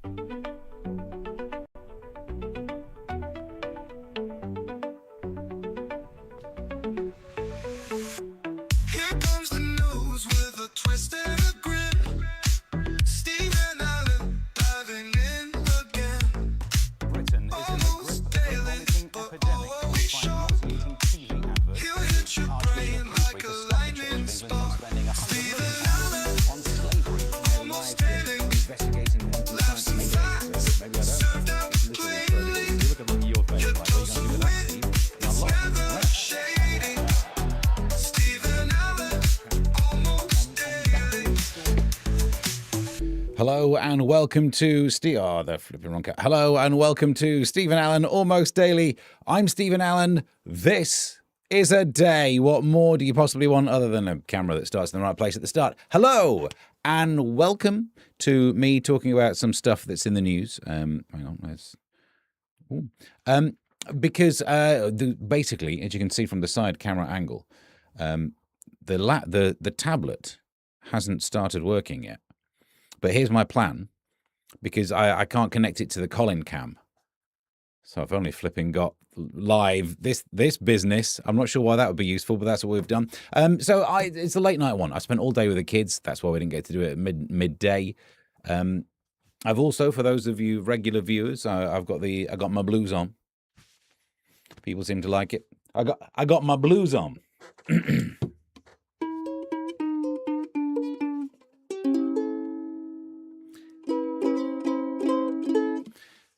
Here comes the news with a twist and a grin. Stephen Allen diving in again. Britain is in the grip of a vomiting epidemic caused by nauseating TV adverts. He'll hit your brain like a lightning spark. Stephen Allen, on slavery. almost daily. Investigating Laughs and facts, served up plainly. You're dosing wit, it's never shady. Stephen Allen, almost daily. Hello and welcome to Hello and welcome to Stephen Allen Almost Daily. I'm Stephen Allen. This is a day. What more do you possibly want other than a camera that starts in the right place at the start? Hello and welcome to me talking about some stuff that's in the news. Hang on, let's. Because basically, as you can see from the side camera angle, the tablet hasn't started working yet. But here's my plan, because I can't connect it to the Colin cam. So I've only flipping got live this business. I'm not sure why that would be useful, but that's what we've done. It's a late night one. I spent all day with the kids. That's why we didn't get to do it at midday. I've also, for those of you regular viewers, I got my blues on. People seem to like it. I got my blues on.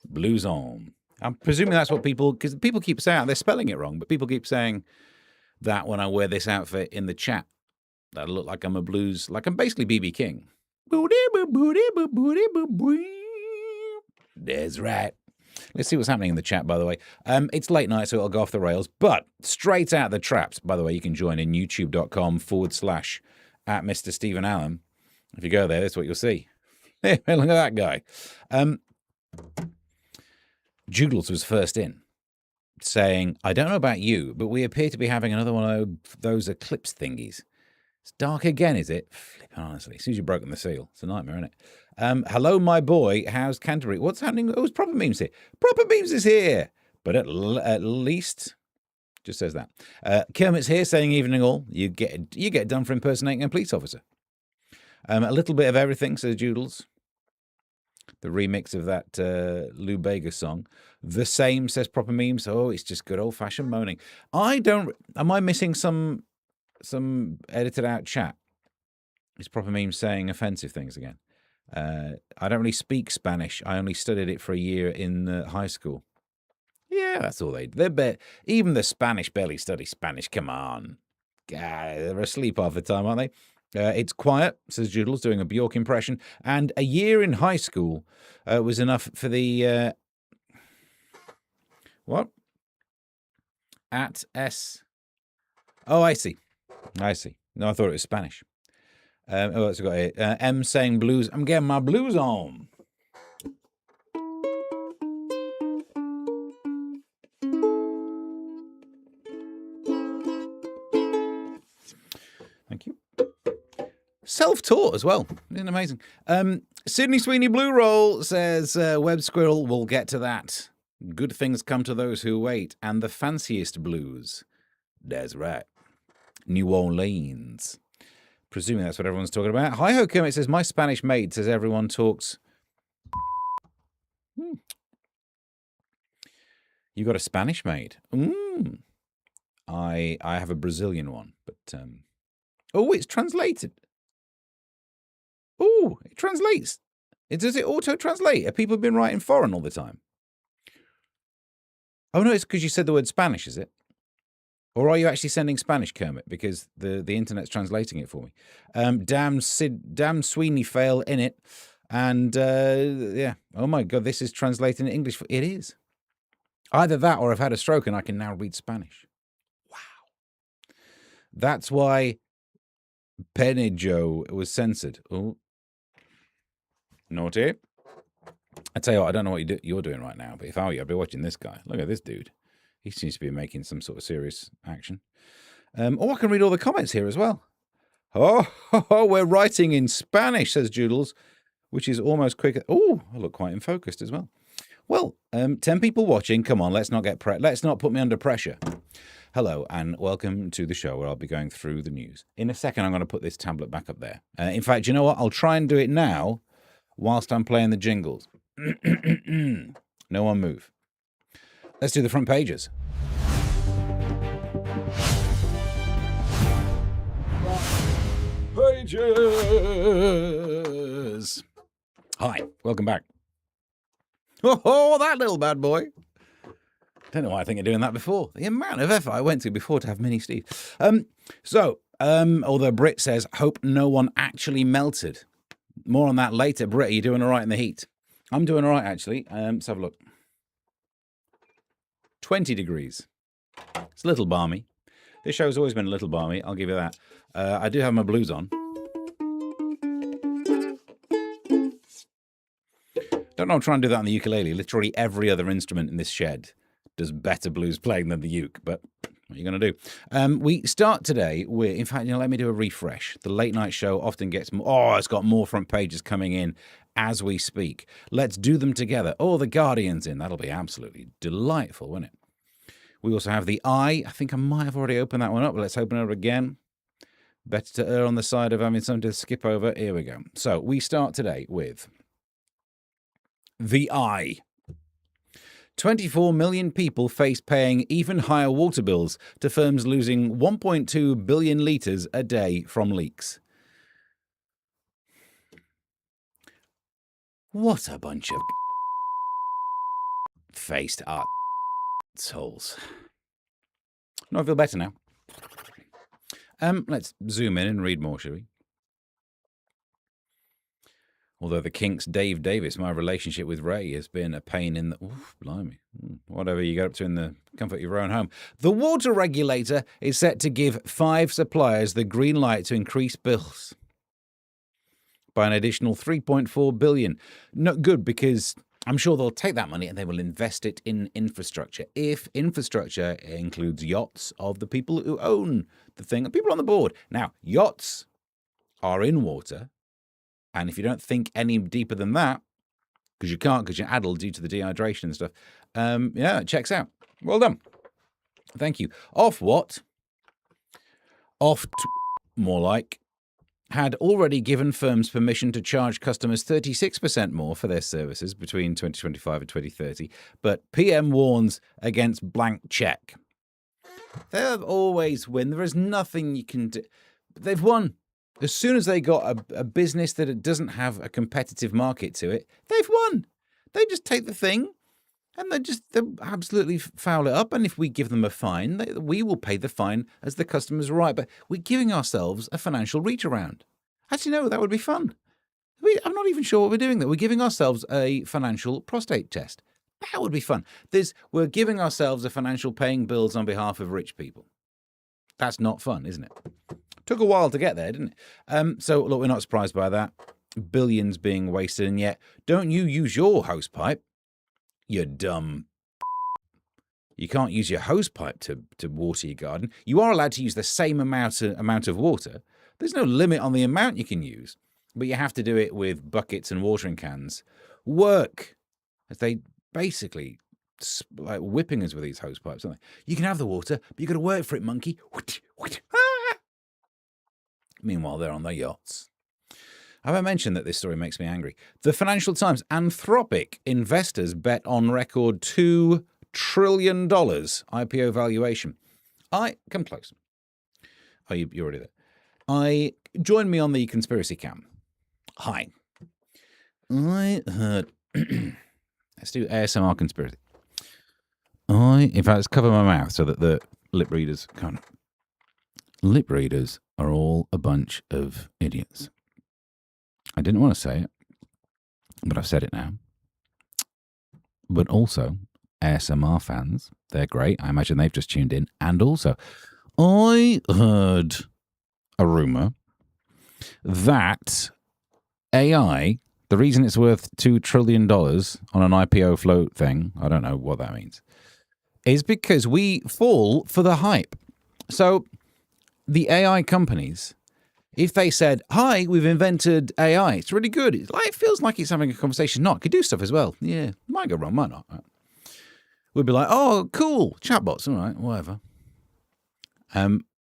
Blues on. I'm presuming that's what because people keep saying, they're spelling it wrong, but people keep saying that when I wear this outfit in the chat, that I look like I'm a blues, like I'm basically BB King. That's right. Let's see what's happening in the chat, by the way. It's late night, so it'll go off the rails, but straight out the traps. By the way, you can join in youtube.com/@Mr. Stephen Allen. If you go there, that's what you'll see. Look at that guy. Joodles was first in, saying, I don't know about you, but we appear to be having another one of those eclipse thingies. It's dark again, is it? Flippin' honestly. As soon as you've broken the seal. It's a nightmare, isn't it? Hello, my boy. How's Canterbury? What's happening? Oh, it's Proper Memes here. Proper Memes is here. But at least, just says that. Kermit's here saying evening all. You get done for impersonating a police officer. A little bit of everything, says Joodles. The remix of that Lou Bega song. The same, says Proper Memes. Oh, it's just good old-fashioned moaning. Am I missing some edited out chat? Is Proper Memes saying offensive things again? I don't really speak Spanish. I only studied it for a year in high school. Yeah, that's all even the Spanish barely study Spanish. Come on. They're asleep half the time, aren't they? It's quiet, says Joodles, doing a Bjork impression. And a year in high school was enough for the... what? At S. Oh, I see. No, I thought it was Spanish. What's it got here? M saying blues. I'm getting my blues on. Thank you. Self-taught as well. Isn't it amazing? Sydney Sweeney Blue Roll says, Web Squirrel, we'll get to that. Good things come to those who wait. And the fanciest blues. That's right. New Orleans. Presuming that's what everyone's talking about. Hi-ho Kermit says, my Spanish maid says everyone talks... You got a Spanish maid? I have a Brazilian one, but... Oh, it's translated. Oh, it translates. Does it auto-translate? Have people been writing foreign all the time? Oh, no, it's because you said the word Spanish, is it? Or are you actually sending Spanish, Kermit? Because the internet's translating it for me. Damn Sweeney fail in it. And, yeah. Oh, my God, this is translating in English. It is. Either that or I've had a stroke and I can now read Spanish. Wow. That's why Penijo was censored. Oh. Naughty. I tell you what, I don't know what you're doing right now, but if I were you, I'd be watching this guy. Look at this dude. He seems to be making some sort of serious action. I can read all the comments here as well. Oh, we're writing in Spanish, says Joodles. which is almost quicker. Oh, I look quite focused as well. Well, 10 people watching. Come on, let's not put me under pressure. Hello and welcome to the show where I'll be going through the news. In a second, I'm going to put this tablet back up there. In fact, you know what? I'll try and do it now whilst I'm playing the jingles. No one move. Let's do the front pages. Pages. Hi, welcome back. Oh, that little bad boy. Don't know why I think of doing that before. The amount of effort I went to before to have Mini Steve. Although Brit says, hope no one actually melted. More on that later. Brit, are you doing all right in the heat? I'm doing all right, actually. Let's have a look. 20 degrees. It's a little balmy. This show's always been a little balmy. I'll give you that. I do have my blues on. Don't know, I'm trying to do that on the ukulele. Literally every other instrument in this shed does better blues playing than the uke, but what are you going to do? We start today with, in fact, let me do a refresh. The late night show often gets more, it's got more front pages coming in as we speak. Let's do them together. The Guardian's in. That'll be absolutely delightful, won't it? We also have the Eye. I think I might have already opened that one up, but let's open it up again. Better to err on the side of having something to skip over. Here we go. So we start today with the Eye. 24 million people face paying even higher water bills to firms losing 1.2 billion litres a day from leaks. What a bunch of faced assholes. No, I feel better now. Let's zoom in and read more, shall we? Although the Kinks' Dave Davis, my relationship with Ray has been a pain in the... Oof, blimey. Whatever you get up to in the comfort of your own home. The water regulator is set to give 5 suppliers the green light to increase bills by an additional $3.4 billion. Not good, because I'm sure they'll take that money and they will invest it in infrastructure. If infrastructure includes yachts of the people who own the thing, the people on the board. Now, yachts are in water. And if you don't think any deeper than that, because you can't, because you're addled due to the dehydration and stuff, it checks out. Well done. Thank you. More like, had already given firms permission to charge customers 36% more for their services between 2025 and 2030, but PM warns against blank check. They'll always win. There is nothing you can do. They've won. As soon as they got a business that it doesn't have a competitive market to it, they've won. They just take the thing and they absolutely foul it up. And if we give them a fine, we will pay the fine as the customer's right. But we're giving ourselves a financial reach around. Actually, no, that would be fun. I'm not even sure what we're doing there. We're giving ourselves a financial prostate test. That would be fun. We're giving ourselves a financial paying bills on behalf of rich people. That's not fun, isn't it? Took a while to get there, didn't it? So, look, we're not surprised by that. Billions being wasted, and yet, don't you use your hosepipe, you dumb... You can't use your hosepipe to water your garden. You are allowed to use the same amount of water. There's no limit on the amount you can use, but you have to do it with buckets and watering cans. Work! As they basically... like whipping us with these hosepipes, aren't they? You can have the water, but you've got to work for it, monkey. Meanwhile, they're on their yachts. Have I mentioned that this story makes me angry? The Financial Times, Anthropic investors bet on record $2 trillion IPO valuation. Come close. Oh, you're already there. Join me on the conspiracy cam. Hi. I heard... Let's do ASMR conspiracy. In fact, let's cover my mouth so that the lip readers can't. Lip readers are all a bunch of idiots. I didn't want to say it, but I've said it now. But also, ASMR fans, they're great. I imagine they've just tuned in. And also, I heard a rumor that AI, the reason it's worth $2 trillion on an IPO float thing, I don't know what that means, is because we fall for the hype. So the AI companies, If they said, "Hi, we've invented AI. It's really good. It feels like it's having a conversation. Not, it could do stuff as well. Yeah, might go wrong, might not." We'd be like, "Oh, cool, chatbots. All right, whatever."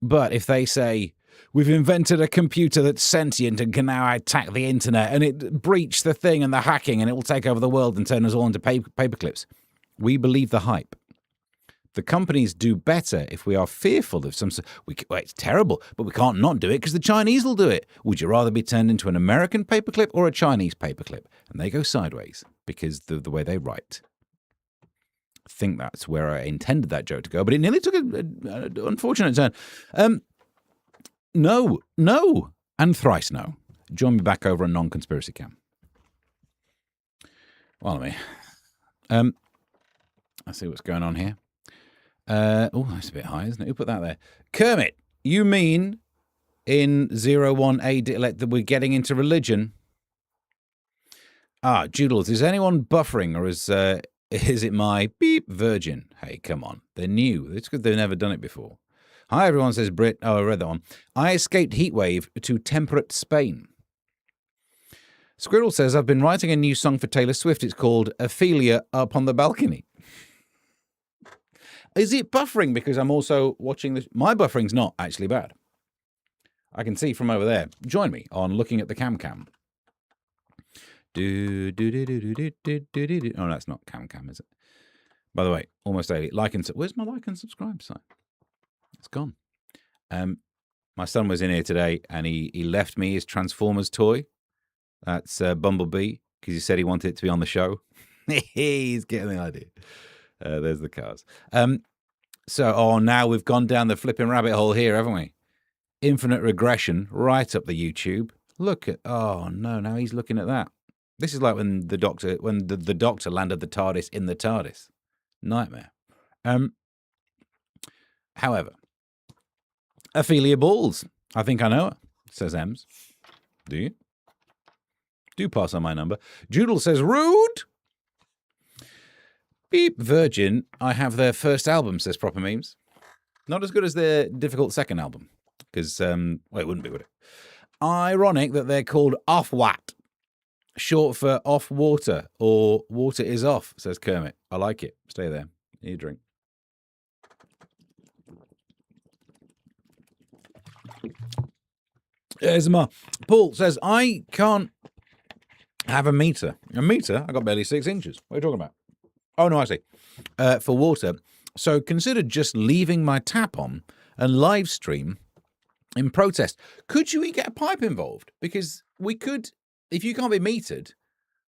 But if they say, "We've invented a computer that's sentient and can now attack the internet, and it breached the thing and the hacking, and it will take over the world and turn us all into paperclips," we believe the hype. The companies do better if we are fearful of some. It's terrible, but we can't not do it because the Chinese will do it. Would you rather be turned into an American paperclip or a Chinese paperclip? And they go sideways because the way they write. I think that's where I intended that joke to go, but it nearly took an unfortunate turn. No, and thrice no. Join me back over a non-conspiracy cam. Well, let's see what's going on here. That's a bit high, isn't it? Who put that there? Kermit, you mean in 01 AD that we're getting into religion? Joodles, is anyone buffering or is it my beep virgin? Hey, come on. They're new. It's good they've never done it before. Hi, everyone, says Brit. Oh, I read that one. I escaped heatwave to temperate Spain. Squirrel says, I've been writing a new song for Taylor Swift. It's called Ophelia Up on the Balcony. Is it buffering because I'm also watching this? My buffering's not actually bad. I can see from over there. Join me on looking at the cam. Oh, that's not cam, is it? By the way, almost daily. Where's my like and subscribe sign? It's gone. My son was in here today and he left me his Transformers toy. That's Bumblebee because he said he wanted it to be on the show. He's getting the idea. There's the cars. Now we've gone down the flipping rabbit hole here, haven't we? Infinite regression right up the YouTube. Now he's looking at that. This is like when the doctor landed the TARDIS in the TARDIS. Nightmare. However, Ophelia Balls. I think I know her, says Ems. Do you? Do pass on my number. Joodle says, rude. Beep Virgin, I have their first album, says Proper Memes. Not as good as their difficult second album, because, it wouldn't be, would it? Ironic that they're called Off-Wat, short for off water, or water is off, says Kermit. I like it. Stay there. Need a drink. There's more. Paul says, I can't have a meter. A meter? I got barely 6 inches. What are you talking about? Oh, no, I see. For water. So consider just leaving my tap on and live stream in protest. Could you get a pipe involved? Because we could, if you can't be metered,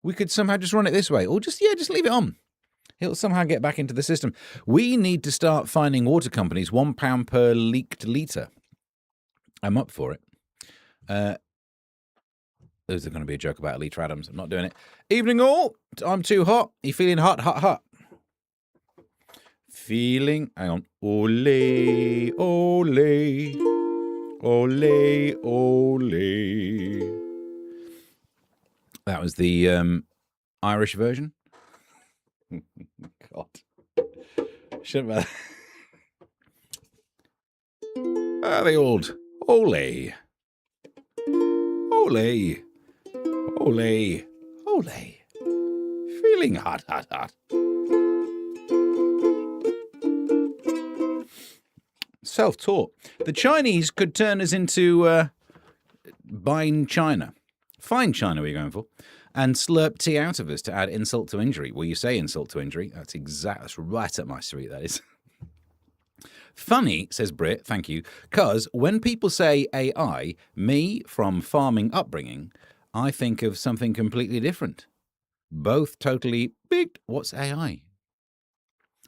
we could somehow just run it this way. Or just leave it on. It'll somehow get back into the system. We need to start finding water companies £1 per leaked litre. I'm up for it. There's going to be a joke about Elitra Adams. I'm not doing it. Evening all. I'm too hot. You feeling hot? Feeling. Hang on. Ole, ole. Ole, ole. That was the Irish version. God. Shouldn't have. The old. Ole. Ole. Ole. Ole. Feeling hot. Self-taught. The Chinese could turn us into buying China. Fine China we're going for. And slurp tea out of us to add insult to injury. Well, you say insult to injury. That's right up my street, that is. Funny, says Britt, thank you, because when people say AI, me, from farming upbringing, I think of something completely different. Both totally big. What's AI?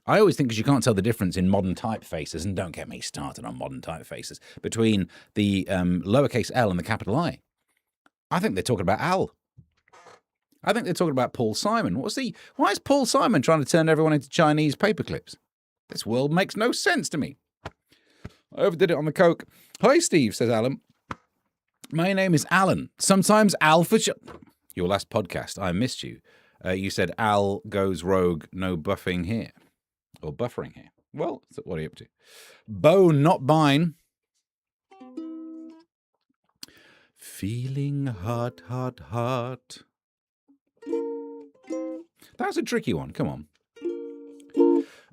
I always think because you can't tell the difference in modern typefaces, and don't get me started on modern typefaces, between the lowercase l and the capital I. I think they're talking about Al. I think they're talking about Paul Simon. Why is Paul Simon trying to turn everyone into Chinese paperclips? This world makes no sense to me. I overdid it on the coke. Hi, Steve, says Alan. My name is Alan. Sometimes Al for your last podcast, I missed you. You said Al goes rogue, no buffing here. Or buffering here. Well, so what are you up to? Bone, not bine. Feeling hot, hot, hot. That's a tricky one. Come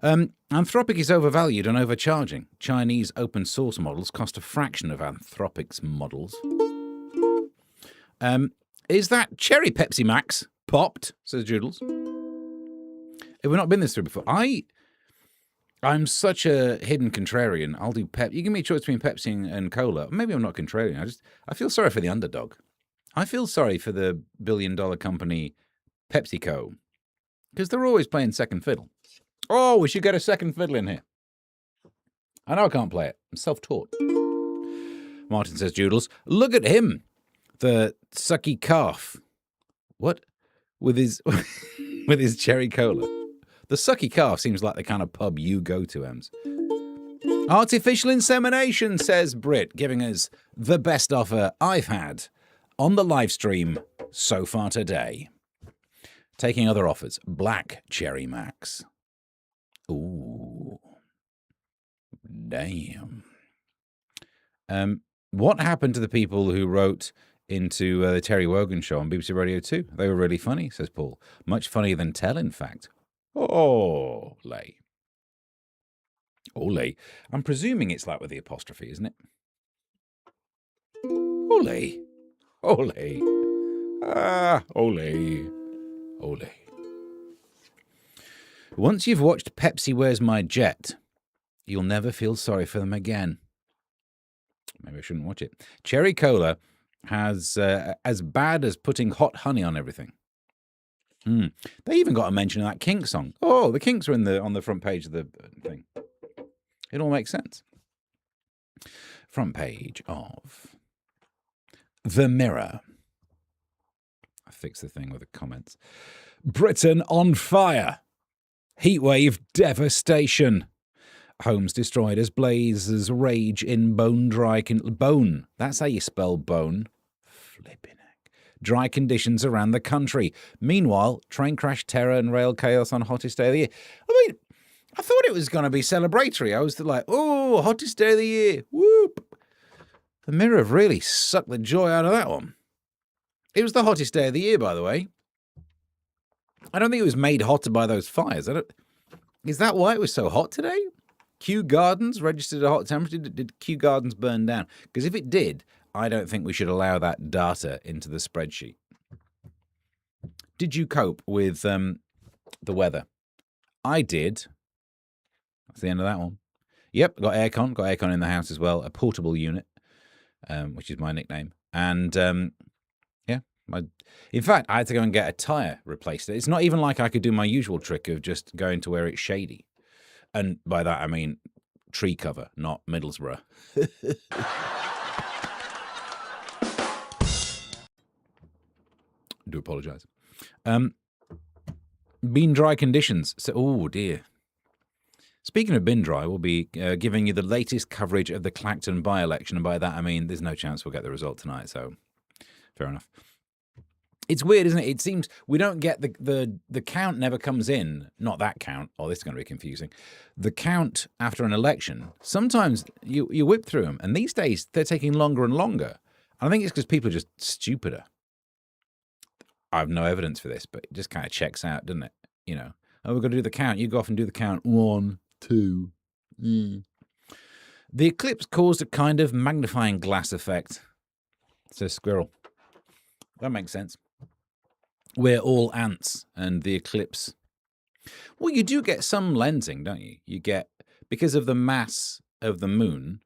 on. Anthropic is overvalued and overcharging. Chinese open source models cost a fraction of Anthropic's models. Is that cherry Pepsi Max popped? Says Joodles. Have we not been this through before? I'm such a hidden contrarian. I'll do Pep. You give me a choice between Pepsi and cola. Maybe I'm not contrarian. I feel sorry for the underdog. I feel sorry for the billion-dollar company PepsiCo because they're always playing second fiddle. Oh, we should get a second fiddle in here. I know I can't play it. I'm self-taught. Martin says, Joodles, look at him, the sucky calf. What? With his with his cherry cola. The sucky calf seems like the kind of pub you go to, Ems. Artificial insemination, says Brit, giving us the best offer I've had on the live stream so far today. Taking other offers. Black Cherry Max. Ooh. Damn. What happened to the people who wrote into the Terry Wogan show on BBC Radio 2? They were really funny, says Paul. Much funnier than Tell, in fact. Oh, lay. Ole. I'm presuming it's like with the apostrophe, isn't it? Ole. Ole. Ah, ole. Ole. Once you've watched Pepsi Where's My Jet, you'll never feel sorry for them again. Maybe I shouldn't watch it. Cherry Cola has as bad as putting hot honey on everything. They even got a mention of that Kink song. Oh, the Kinks are on the front page of the thing. It all makes sense. Front page of The Mirror. I fixed the thing with the comments. Britain on fire. Heatwave devastation. Homes destroyed as blazes rage in bone-dry... Bone. That's how you spell bone. Flipping heck. Dry conditions around the country. Meanwhile, train crash terror and rail chaos on hottest day of the year. I mean, I thought it was going to be celebratory. I was like, oh, hottest day of the year. Whoop. The Mirror have really sucked the joy out of that one. It was the hottest day of the year, by the way. I don't think it was made hotter by those fires. Is that why it was so hot today? Kew Gardens registered a hot temperature. Did Kew Gardens burn down? Because if it did, I don't think we should allow that data into the spreadsheet. Did you cope with the weather? I did. That's the end of that one. Yep, got aircon in the house as well. A portable unit, which is my nickname. And in fact, I had to go and get a tyre replaced. It's not even like I could do my usual trick of just going to where it's shady. And by that, I mean tree cover, not Middlesbrough. Do apologise. Been dry conditions. So, oh, dear. Speaking of bin dry, we'll be giving you the latest coverage of the Clacton by-election. And by that, I mean there's no chance we'll get the result tonight. So, fair enough. It's weird, isn't it? It seems we don't get the count never comes in. Not that count. Oh, this is going to be confusing. The count after an election, sometimes you whip through them. And these days, they're taking longer and longer. And I think it's because people are just stupider. I have no evidence for this, but it just kind of checks out, doesn't it? You know, oh, we've got to do the count. You go off and do the count. 1, 2. The eclipse caused a kind of magnifying glass effect, says Squirrel. That makes sense. We're all ants, and the eclipse... Well, you do get some lensing, don't you? You get, because of the mass of the moon,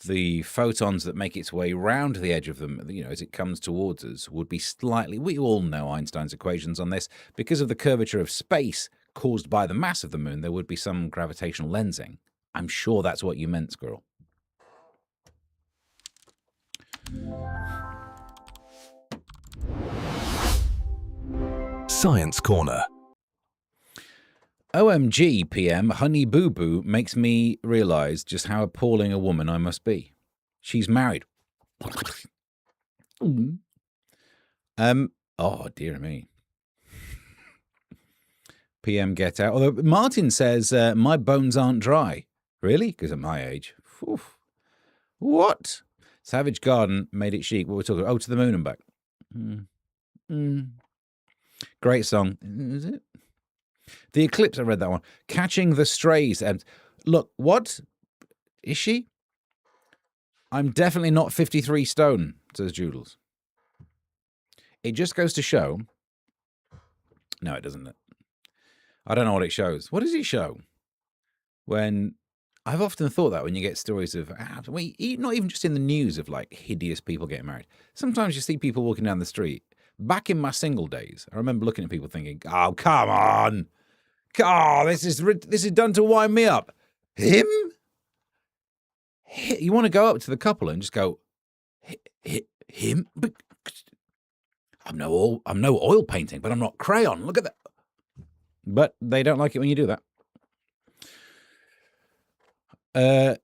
the photons that make its way round the edge of them, you know, as it comes towards us, would be slightly... We all know Einstein's equations on this. Because of the curvature of space caused by the mass of the moon, there would be some gravitational lensing. I'm sure that's what you meant, Squirrel. Science Corner. OMG, PM, Honey Boo Boo makes me realise just how appalling a woman I must be. She's married. Oh, dear me. PM, get out. Although Martin says, my bones aren't dry. Really? Because at my age. Oof. What? Savage Garden made it chic. What we're talking about? Oh, To the Moon and Back. Great song. Is it? The Eclipse, I read that one. Catching the Strays. And look, what? Is she? I'm definitely not 53 stone, says Joodles. It just goes to show. No, it doesn't. I don't know what it shows. What does it show? When I've often thought that when you get stories of, not even just in the news of like hideous people getting married. Sometimes you see people walking down the street. Back in my single days, I remember looking at people thinking, "Oh, come on, this is done to wind me up." Him? You want to go up to the couple and just go, him? But I'm no oil painting, but I'm not crayon. Look at that. But they don't like it when you do that.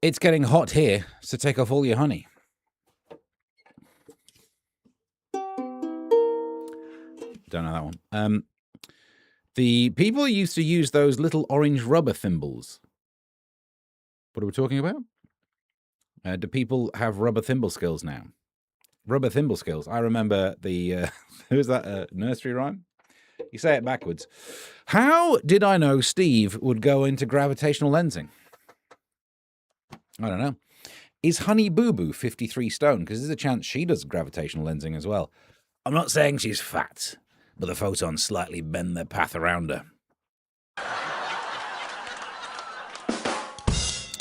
It's getting hot here, so take off all your honey. Don't know that one. The people used to use those little orange rubber thimbles. What are we talking about? Do people have rubber thimble skills now? Rubber thimble skills. I remember the... who's that nursery rhyme? You say it backwards. How did I know Steve would go into gravitational lensing? I don't know. Is Honey Boo Boo 53 stone? Because there's a chance she does gravitational lensing as well. I'm not saying she's fat, but the photons slightly bend their path around her.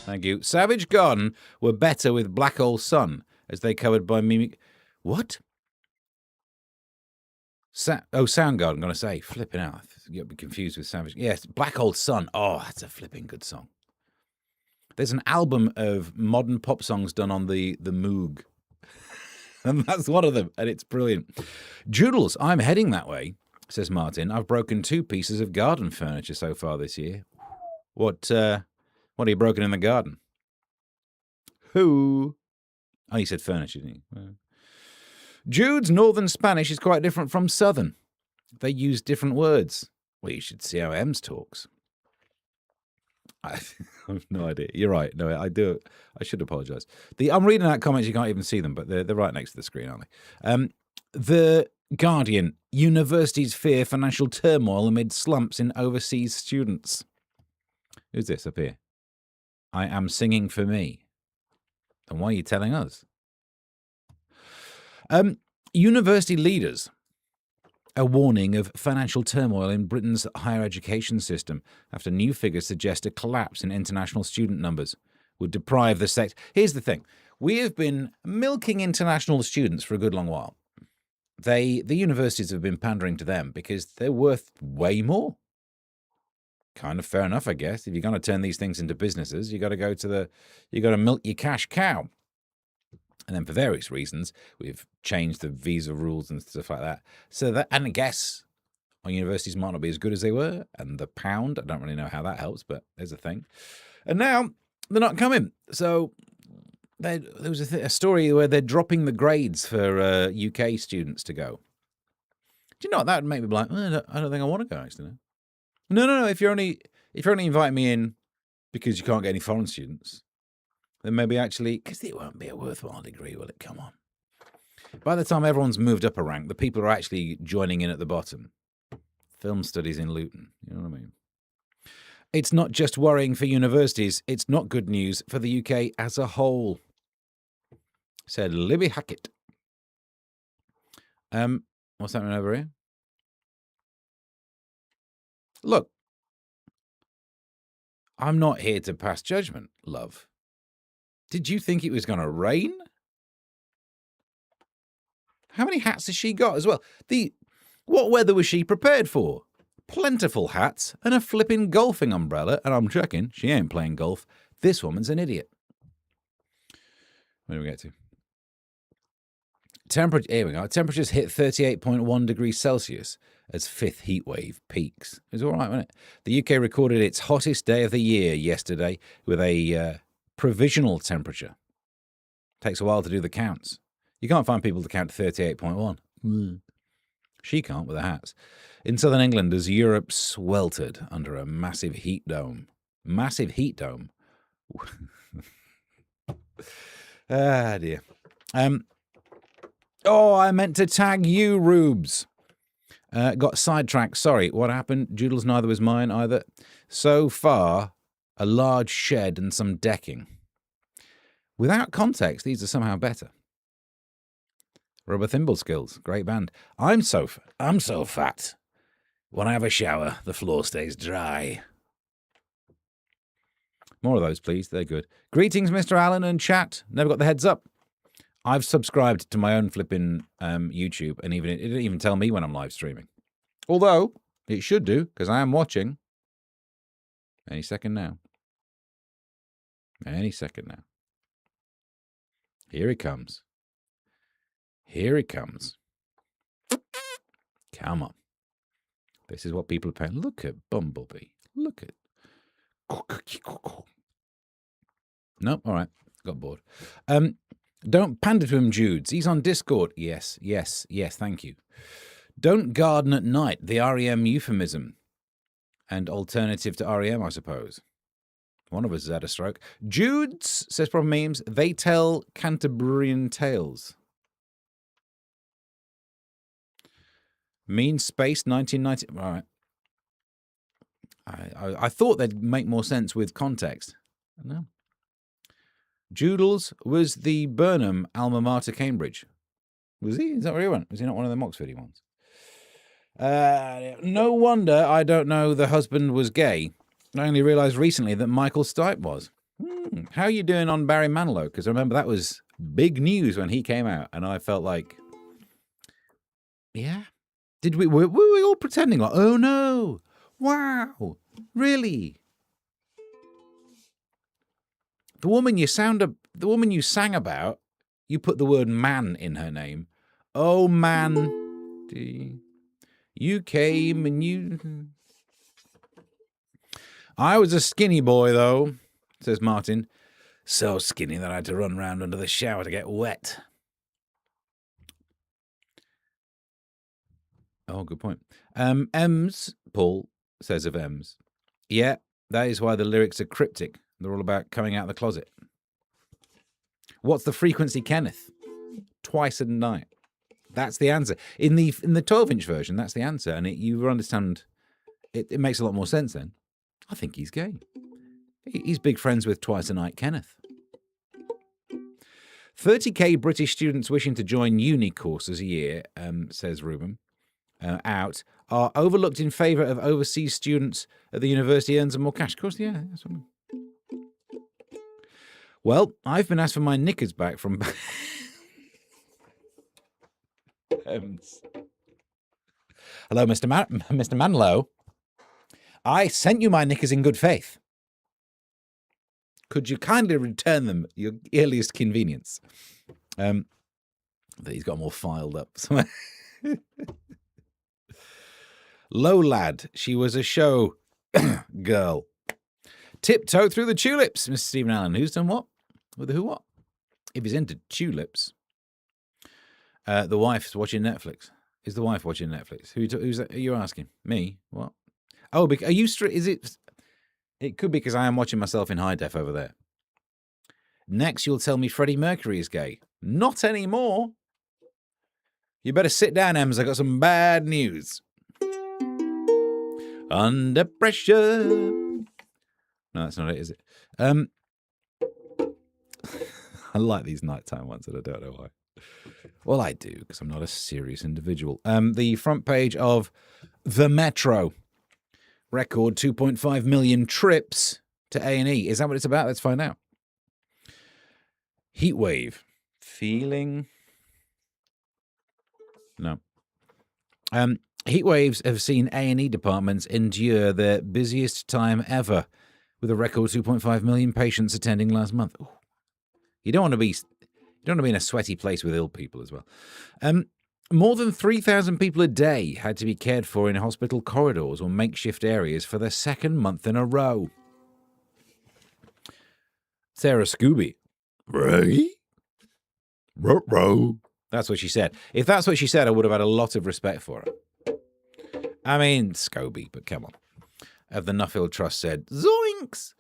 Thank you. Savage Garden were better with Black Hole Sun, as they covered by Mimi... What? Soundgarden, I'm going to say. Flipping out. You'll be confused with Savage... Yes, Black Hole Sun. Oh, that's a flipping good song. There's an album of modern pop songs done on the Moog. And that's one of them, and it's brilliant. Joodles, I'm heading that way, says Martin. I've broken 2 pieces of garden furniture so far this year. What are you broken in the garden? Who? Oh, he said furniture, didn't he? Jude's Northern Spanish is quite different from Southern. They use different words. Well, you should see how Ems talks. I have no idea. You're right. No, I do. I should apologise. I'm reading out comments. You can't even see them, but they're right next to the screen, aren't they? The Guardian. Universities fear financial turmoil amid slumps in overseas students. Who's this up here? I am singing for me. And why are you telling us? University leaders. A warning of financial turmoil in Britain's higher education system after new figures suggest a collapse in international student numbers would deprive the sector. Here's the thing. We have been milking international students for a good long while. The universities have been pandering to them because they're worth way more. Kind of fair enough, I guess. If you're going to turn these things into businesses, you got to milk your cash cow. And then for various reasons, we've changed the visa rules and stuff like that. And I guess our universities might not be as good as they were. And the pound, I don't really know how that helps, but there's a thing. And now they're not coming. So there was a story where they're dropping the grades for UK students to go. Do you know what? That would make me be like, I don't think I want to go, actually. No. If you're only inviting me in because you can't get any foreign students, then maybe actually, because it won't be a worthwhile degree, will it? Come on. By the time everyone's moved up a rank, the people are actually joining in at the bottom. Film studies in Luton. You know what I mean? It's not just worrying for universities. It's not good news for the UK as a whole, said Libby Hackett. What's happening over here? Look, I'm not here to pass judgment, love. Did you think it was going to rain? How many hats has she got as well? What weather was she prepared for? Plentiful hats and a flipping golfing umbrella, and I'm checking she ain't playing golf. This woman's an idiot. Where do we get to? Here we go. Temperatures hit 38.1 degrees Celsius as 5th heat wave peaks. It was all right, wasn't it? The UK recorded its hottest day of the year yesterday with a provisional temperature. Takes a while to do the counts. You can't find people to count to 38.1. She can't with the hats. In southern England, as Europe sweltered under a massive heat dome. Massive heat dome? Ah, dear. Oh, I meant to tag you, Rubes. Got sidetracked. Sorry, what happened? Doodles neither was mine either. So far, a large shed and some decking. Without context, these are somehow better. Rubber Thimble Skills, great band. I'm so fat. When I have a shower, the floor stays dry. More of those, please. They're good. Greetings, Mr. Allen and chat. Never got the heads up. I've subscribed to my own flipping YouTube, and it didn't even tell me when I'm live streaming. Although, it should do, because I am watching. Any second now. Any second now. Here he comes. Here he comes. Come on. This is what people are paying. Look at Bumblebee. Look at... No, all right. Got bored. Don't pander to him, Judes. He's on Discord. Yes, thank you. Don't garden at night. The REM euphemism. And alternative to REM, I suppose. One of us has had a stroke. Judes, says Proper Memes, they tell Canterburyan tales. Mean Space 1990. All right. I thought they'd make more sense with context. No. Joodles was the Burnham alma mater Cambridge. Was he? Is that where he went? Was he not one of the Oxfordy ones? No wonder I don't know the husband was gay. I only realised recently that Michael Stipe was. How are you doing on Barry Manilow? Because I remember that was big news when he came out, and I felt like, yeah. Were we all pretending like, oh no, wow, really? The woman you sang about, you put the word man in her name. Oh man, you came and you... I was a skinny boy though, says Martin. So skinny that I had to run round under the shower to get wet. Oh, good point. Ems, Paul says of Ems. Yeah, that is why the lyrics are cryptic. They're all about coming out of the closet. What's the frequency, Kenneth? Twice a night. That's the answer. In the 12-inch version, that's the answer. And you understand, it makes a lot more sense then. I think he's gay. He's big friends with Twice a Night Kenneth. 30k British students wishing to join uni courses a year, says Ruben, are overlooked in favour of overseas students at the university earns them more cash. Of course, yeah. That's what Well, I've been asked for my knickers back from... Hello, Mr. Manlow. I sent you my knickers in good faith. Could you kindly return them at your earliest convenience? He's got them all filed up. Low lad, she was a show girl. Tiptoe through the tulips, Mr. Stephen Allen. Who's done what? With the who what? If he's into tulips. The wife's watching Netflix. Is the wife watching Netflix? Who's that? Are you asking? Me? What? Oh, are you is it? It could be because I am watching myself in high def over there. Next, you'll tell me Freddie Mercury is gay. Not anymore. You better sit down, Ems. I got some bad news. Under pressure. No, that's not it, is it? I like these nighttime ones, and I don't know why. Well, I do, because I'm not a serious individual. The front page of The Metro. Record 2.5 million trips to A&E. Is that what it's about? Let's find out. Heatwave. Feeling? No. Heat waves have seen A&E departments endure their busiest time ever, with a record 2.5 million patients attending last month. Ooh. You don't want to be in a sweaty place with ill people as well. More than 3,000 people a day had to be cared for in hospital corridors or makeshift areas for the second month in a row. Sarah Scooby. Right? Ruh-roh. That's what she said. If that's what she said, I would have had a lot of respect for her. I mean, Scooby, but come on. Of the Nuffield Trust said, zoinks!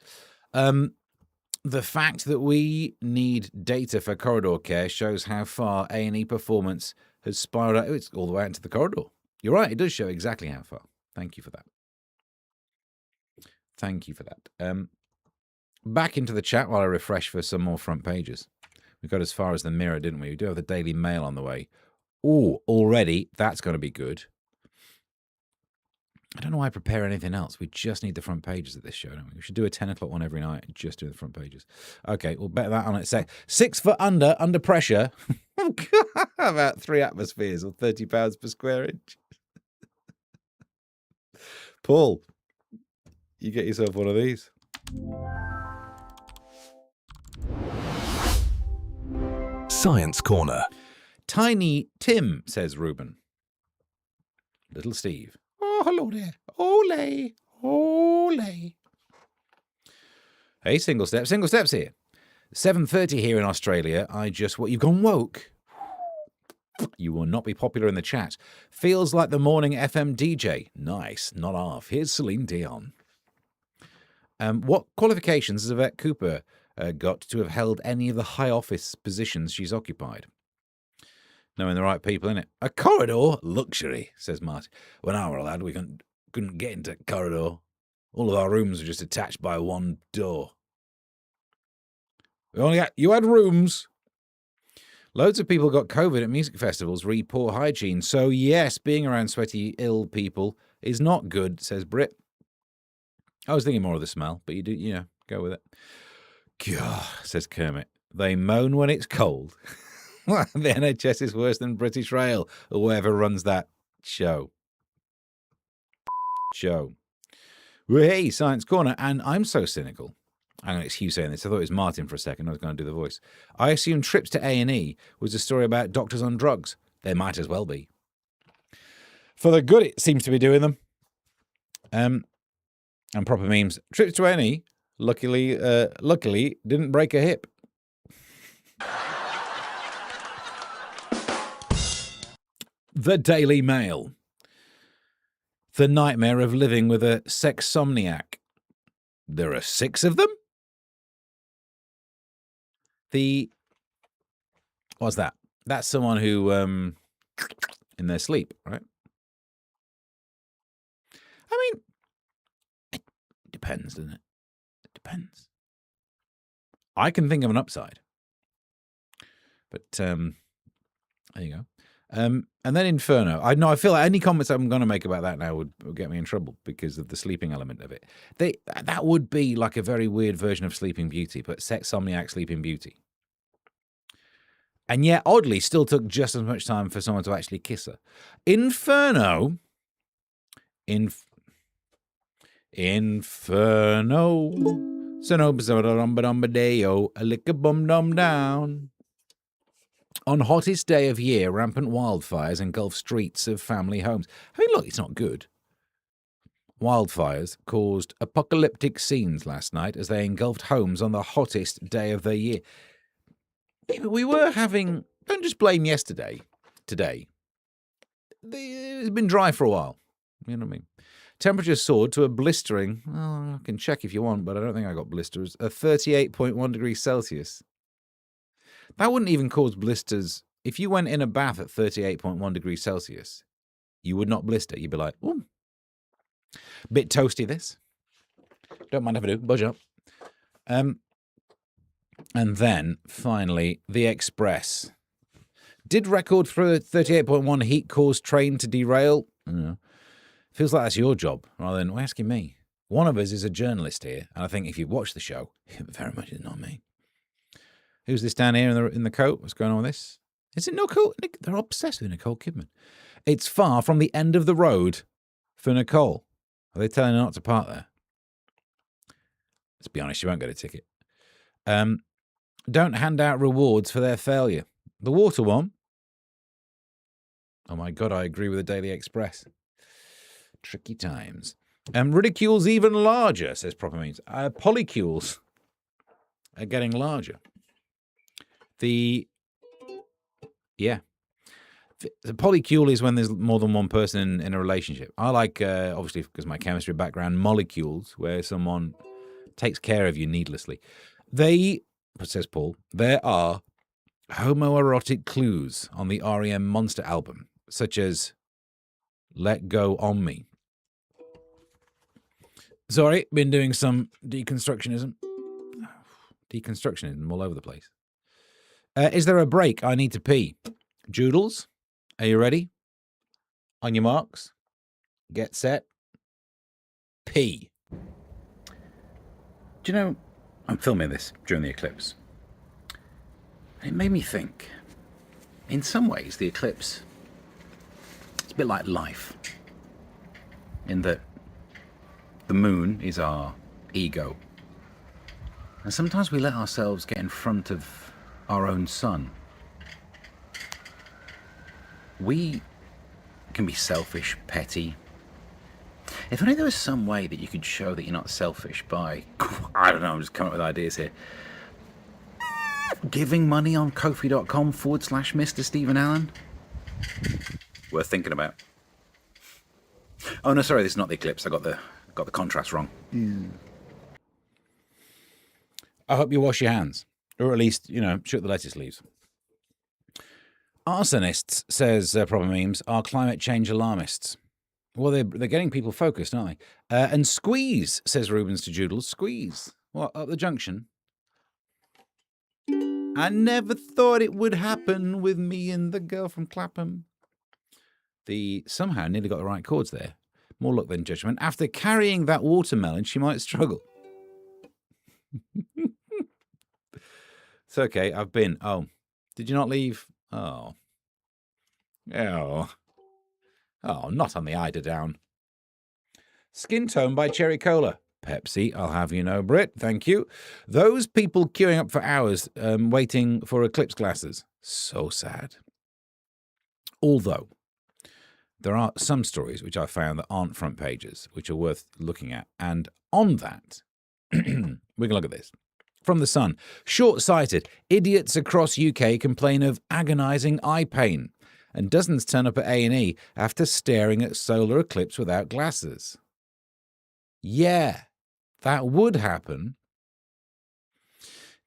The fact that we need data for corridor care shows how far A&E performance has spiraled out. It's all the way out into the corridor. You're right, it does show exactly how far. Thank you for that. Thank you for that. Back into the chat while I refresh for some more front pages. We got as far as the Mirror, didn't we? We do have the Daily Mail on the way. Oh, already, that's going to be good. I don't know why I prepare anything else. We just need the front pages of this show, don't we? We should do a 10 o'clock one every night and just do the front pages. Okay, we'll bet that on it. 6 foot under pressure. About 3 atmospheres or 30 pounds per square inch. Paul, you get yourself one of these. Science Corner. Tiny Tim, says Reuben. Little Steve. Oh, hello there. Ole. Ole. Hey, Single Steps here. 7:30 here in Australia. You've gone woke. You will not be popular in the chat. Feels like the morning FM DJ. Nice, not half. Here's Celine Dion. What qualifications has Yvette Cooper got to have held any of the high office positions she's occupied? Knowing the right people in it. A corridor? Luxury, says Marty. When I were a lad, we couldn't get into a corridor. All of our rooms were just attached by one door. You had rooms. Loads of people got COVID at music festivals, re poor hygiene. So yes, being around sweaty, ill people is not good, says Britt. I was thinking more of the smell, but go with it. God, says Kermit. They moan when it's cold. The NHS is worse than British Rail or whoever runs that show. Well, hey, Science Corner, and I'm so cynical. I'm going to excuse saying this. I thought it was Martin for a second. I was going to do the voice. I assumed trips to A&E was a story about doctors on drugs. There might as well be. For the good, it seems to be doing them. And proper memes. Trips to A&E, luckily, didn't break a hip. The Daily Mail. The nightmare of living with a sexsomniac. There are 6 of them? What's that? That's someone who, in their sleep, right? I mean, it depends, doesn't it? It depends. I can think of an upside. But, there you go. And then Inferno. I feel like any comments I'm going to make about that now would get me in trouble because of the sleeping element of it. That would be like a very weird version of Sleeping Beauty, but Sexsomniac Sleeping Beauty. And yet, oddly, still took just as much time for someone to actually kiss her. Inferno. Inferno. Sonobadumba-deo, a lick-a-bum-dum-down. On hottest day of year, rampant wildfires engulf streets of family homes. I mean, look, it's not good. Wildfires caused apocalyptic scenes last night as they engulfed homes on the hottest day of the year. We were having... Don't just blame yesterday. Today. It's been dry for a while. You know what I mean? Temperatures soared to a blistering... Well, I can check if you want, but I don't think I got blisters. A 38.1 degrees Celsius. That wouldn't even cause blisters. If you went in a bath at 38.1 degrees Celsius, you would not blister. You'd be like, ooh. Bit toasty, this. Don't mind if I do. Budge up. And then, finally, the Express. Did record for 38.1 heat cause train to derail? No. Feels like that's your job, rather than asking me. One of us is a journalist here, and I think if you watch the show, it very much is not me. Who's this down here in the coat? What's going on with this? Is it Nicole? They're obsessed with Nicole Kidman. It's far from the end of the road for Nicole. Are they telling her not to park there? Let's be honest, she won't get a ticket. Don't hand out rewards for their failure. The water one. Oh my God, I agree with the Daily Express. Tricky times. Ridicule's even larger, says Proper Means. Polycules are getting larger. The polycule is when there's more than one person in a relationship. I like, obviously, because of my chemistry background, molecules, where someone takes care of you needlessly. says Paul, there are homoerotic clues on the REM Monster album, such as Let Go On Me. Sorry, been doing some deconstructionism. Deconstructionism all over the place. Is there a break? I need to pee. Joodles, are you ready? On your marks, get set, pee. Do you know, I'm filming this during the eclipse. It made me think, in some ways, the eclipse, it's a bit like life, in that the moon is our ego. And sometimes we let ourselves get in front of our own sun. We can be selfish, petty. If only there was some way that you could show that you're not selfish by, I don't know, I'm just coming up with ideas here. Giving money on Ko-fi.com/Mr. Stephen Allen? Worth thinking about. Oh no, sorry, this is not the eclipse. I got the contrast wrong. I hope you wash your hands, or at least, shoot the lettuce leaves. Arsonists, says Proper Memes, are climate change alarmists. Well, they're getting people focused, aren't they? And squeeze, says Rubens to Joodles. Squeeze. What, up the junction? I never thought it would happen with me and the girl from Clapham. Somehow nearly got the right chords there. More luck than judgment. After carrying that watermelon, she might struggle. It's okay, I've been. Oh, did you not leave? Oh. Oh, not on the eider down. Skin Tone by Cherry Cola. Pepsi, I'll have you know, Brit, thank you. Those people queuing up for hours waiting for eclipse glasses. So sad. Although, there are some stories which I found that aren't front pages, which are worth looking at. And on that, we can look at this. From The Sun. Short-sighted. Idiots across UK complain of agonising eye pain. And dozens turn up at A&E after staring at solar eclipse without glasses. Yeah, that would happen.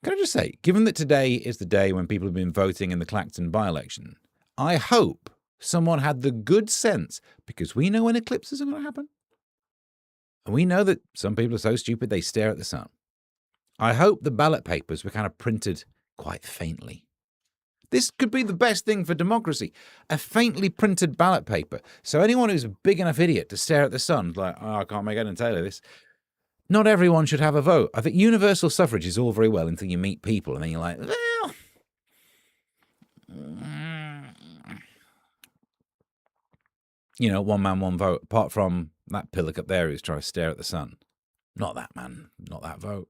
Can I just say, given that today is the day when people have been voting in the Clacton by-election, I hope someone had the good sense, because we know when eclipses are going to happen. And we know that some people are so stupid they stare at the sun. I hope the ballot papers were kind of printed quite faintly. This could be the best thing for democracy, a faintly printed ballot paper. So anyone who's a big enough idiot to stare at the sun, like, oh, I can't make head and tail of this. Not everyone should have a vote. I think universal suffrage is all very well until you meet people and then you're like, well, one man, one vote. Apart from that pillock up there who's trying to stare at the sun. Not that man, not that vote.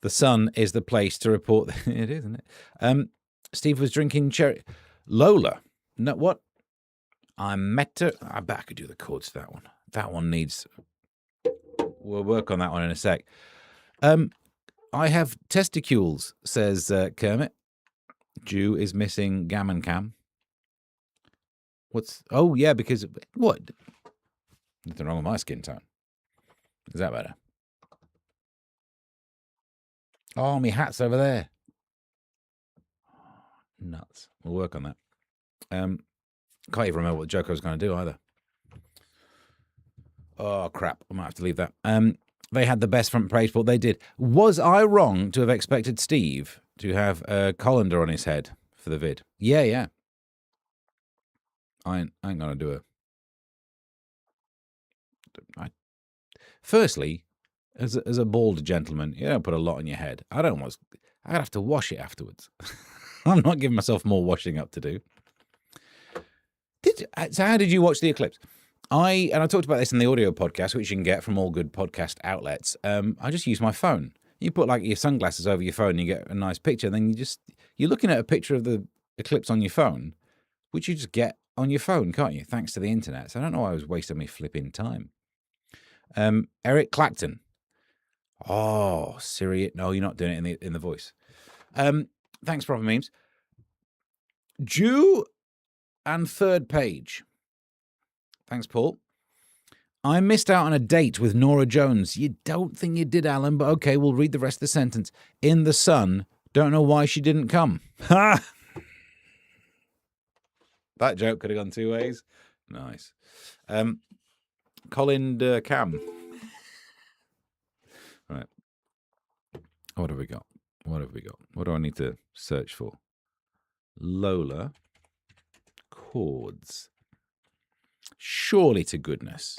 The Sun is the place to report. It is, isn't it? Steve was drinking cherry. Lola. No, what? I met her. I bet I could do the chords to that one. That one needs. We'll work on that one in a sec. I have testicules, says Kermit. Jew is missing gammon cam. What's. Oh, yeah, because. What? Nothing wrong with my skin tone. Is that better? Oh, my hat's over there. Nuts. We'll work on that. Can't even remember what Joko was going to do either. Oh, crap. I might have to leave that. They had the best front page, but they did. Was I wrong to have expected Steve to have a colander on his head for the vid? Yeah. I ain't going to do it. Firstly, as a bald gentleman, you don't put a lot on your head. I'd have to wash it afterwards. I'm not giving myself more washing up to do. So how did you watch the eclipse? I talked about this in the audio podcast, which you can get from all good podcast outlets. I just use my phone. You put like your sunglasses over your phone and you get a nice picture. Then you're looking at a picture of the eclipse on your phone, which you just get on your phone, can't you? Thanks to the internet. So I don't know why I was wasting my flipping time. Eric Clacton. Oh, Siri. No, you're not doing it in the voice. Thanks, Proper Memes. Jew and third page. Thanks, Paul. I missed out on a date with Nora Jones. You don't think you did, Alan, but okay, we'll read the rest of the sentence. In the sun, don't know why she didn't come. Ha! That joke could have gone two ways. Nice. Colin Cam. Right. What have we got? What have we got? What do I need to search for? Lola chords. Surely to goodness.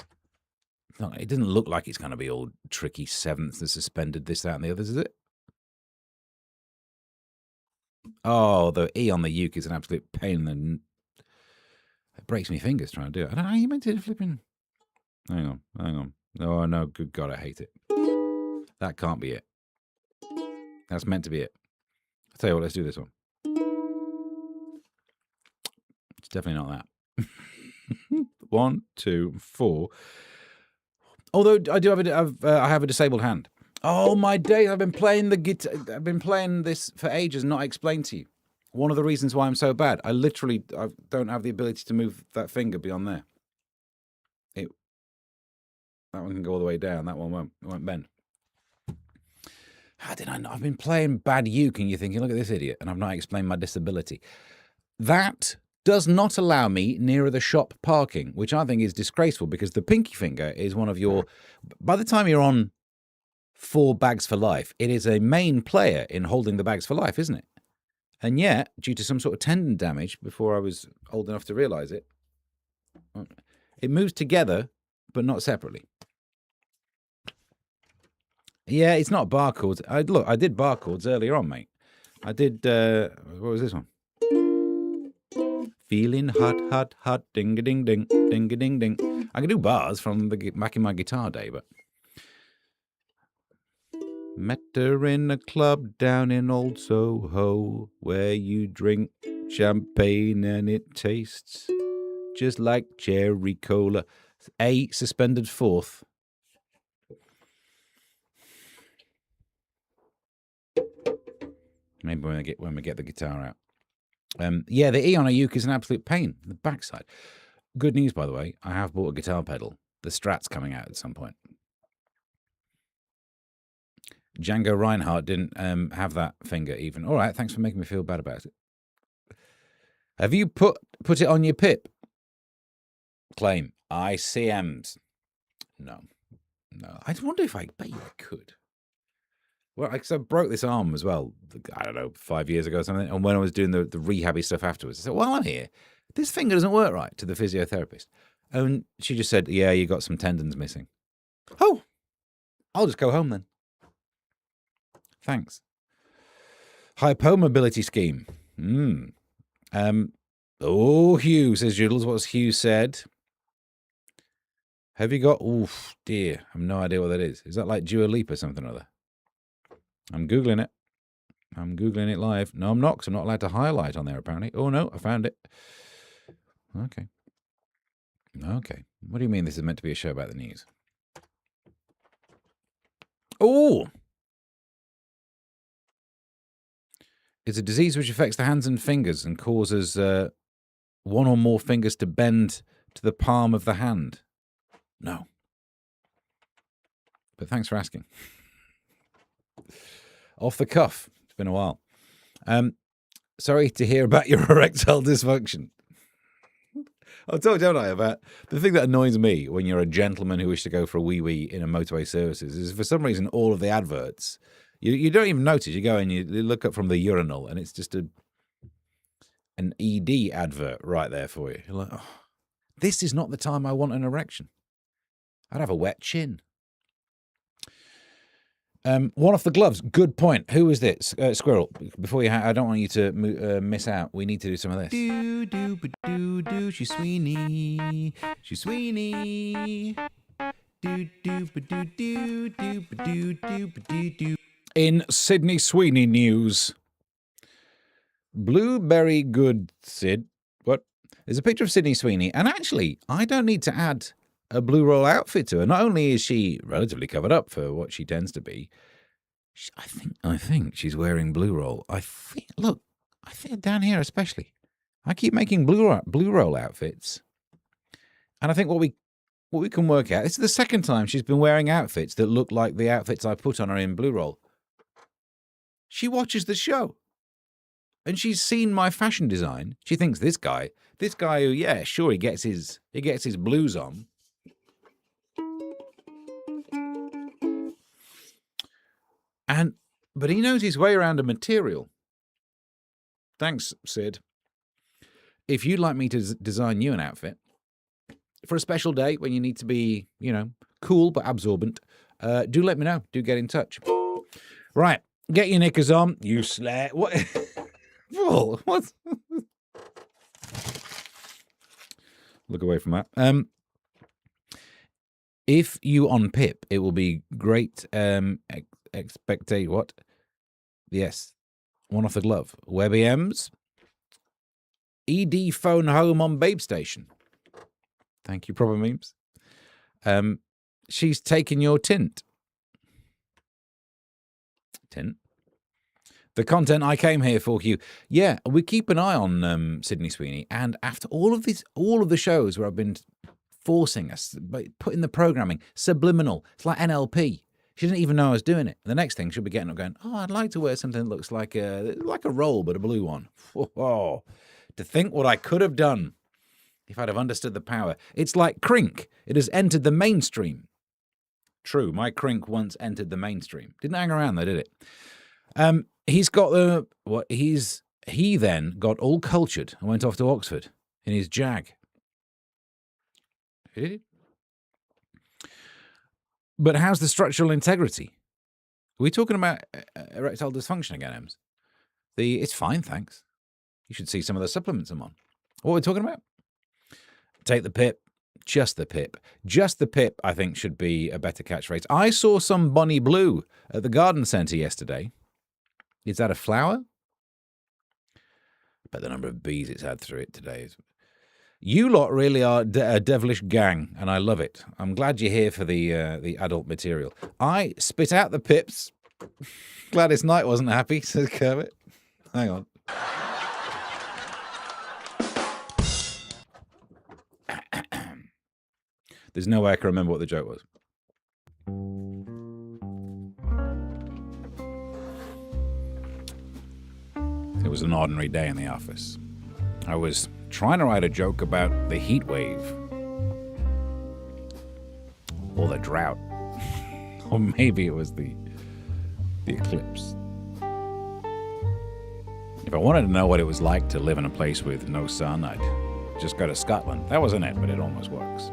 No, it doesn't look like it's going to be all tricky sevenths and suspended this, that, and the others, is it? Oh, the E on the uke is an absolute pain in the... It breaks me fingers trying to do it. I don't know how you meant to flipping... Hang on. Oh, no, good God, I hate it. That can't be it. That's meant to be it. I'll tell you what, let's do this one. It's definitely not that. 1, 2, 4. Although I do I have a disabled hand. Oh my days! I've been playing the guitar. I've been playing this for ages, and not explained to you. One of the reasons why I'm so bad. I don't have the ability to move that finger beyond there. That one can go all the way down. That one won't. It won't bend. How did I know? I've been playing bad uke, and you're thinking, look at this idiot, and I've not explained my disability. That does not allow me nearer the shop parking, which I think is disgraceful because the pinky finger is one of your... By the time you're on 4 bags for life, it is a main player in holding the bags for life, isn't it? And yet, due to some sort of tendon damage, before I was old enough to realise it, it moves together, but not separately. Yeah, it's not barcodes. Look, I did barcodes earlier on, mate. I did... what was this one? Feeling hot, ding-a-ding-ding, ding-a-ding-ding. I can do bars from back in my guitar day, but... Met her in a club down in Old Soho, where you drink champagne and it tastes just like cherry cola. A suspended fourth. Maybe when we get the guitar out. Yeah, the E on a uke is an absolute pain. The backside. Good news, by the way. I have bought a guitar pedal. The Strat's coming out at some point. Django Reinhardt didn't have that finger even. All right, thanks for making me feel bad about it. Have you put it on your pip? Claim. ICMs. No. I wonder if I bet you I could. Well, because I broke this arm as well, I don't know, 5 years ago or something. And when I was doing the rehabby stuff afterwards, I said, while I'm here, this finger doesn't work right, to the physiotherapist. And she just said, yeah, you got some tendons missing. Oh, I'll just go home then. Thanks. Hypomobility scheme. Oh, Hugh, says Joodles. What's Hugh said? Have you got... Oof, dear. I have no idea what that is. Is that like Dua Lipa or something or other? I'm Googling it. I'm Googling it live. No, I'm not, because I'm not allowed to highlight on there, apparently. Oh, no, I found it. Okay. What do you mean this is meant to be a show about the news? Oh! It's a disease which affects the hands and fingers and causes one or more fingers to bend to the palm of the hand. No. But thanks for asking. Off the cuff. It's been a while. Sorry to hear about your erectile dysfunction. I'll talk, don't I, about the thing that annoys me when you're a gentleman who wishes to go for a wee-wee in a motorway services is for some reason all of the adverts, you don't even notice. You go and you look up from the urinal and it's just an ED advert right there for you. You're like, oh, this is not the time I want an erection. I'd have a wet chin. One off the gloves. Good point. Who is this? Squirrel. Before you, I don't want you to miss out. We need to do some of this. Do do ba do do. She's Sweeney. She's Sweeney. Do do ba do do do ba do do ba do do. In Sydney Sweeney news, Blueberry Good Sid. What? There's a picture of Sydney Sweeney, and actually, I don't need to add a blue roll outfit to her. Not only is she relatively covered up for what she tends to be, I think she's wearing blue roll. I think down here especially. I keep making blue roll outfits, and I think what what we can work out, this is the second time she's been wearing outfits that look like the outfits I put on her in Blue Roll. She watches the show. And she's seen my fashion design. She thinks this guy who, yeah, sure, he gets his blues on. But he knows his way around a material. Thanks, Sid. If you'd like me to design you an outfit for a special day when you need to be, cool but absorbent, do let me know. Do get in touch. Right, get your knickers on, you slay. What? Whoa, what? Look away from that. If you on Pip, it will be great. Expectate what? Yes, one off the glove. Webby M's. ED phone home on Babe Station. Thank you, Proper Memes. She's taking your tint. Tint. The content I came here for, Q. Yeah, we keep an eye on Sydney Sweeney, and after all of the shows where I've been forcing us, putting the programming subliminal, it's like NLP. She didn't even know I was doing it. The next thing she'll be getting up going, oh, I'd like to wear something that looks like a roll, but a blue one. Oh, to think what I could have done if I'd have understood the power. It's like Crink. It has entered the mainstream. True, my Crink once entered the mainstream. Didn't hang around though, did it? He's got he then got all cultured and went off to Oxford in his Jag. Did he? But how's the structural integrity? Are we talking about erectile dysfunction again, Ems? It's fine, thanks. You should see some of the supplements I'm on. What are we talking about? Take the pip. Just the pip. Just the pip, I think, should be a better catchphrase. I saw some Bonnie Blue at the garden centre yesterday. Is that a flower? But the number of bees it's had through it today is... You lot really are a devilish gang, and I love it. I'm glad you're here for the adult material. I spit out the pips. Gladys Knight wasn't happy, says Kermit. Hang on. There's no way I can remember what the joke was. It was an ordinary day in the office. I was trying to write a joke about the heat wave. Or the drought. Or maybe it was the eclipse. If I wanted to know what it was like to live in a place with no sun, I'd just go to Scotland. That wasn't it, but it almost works.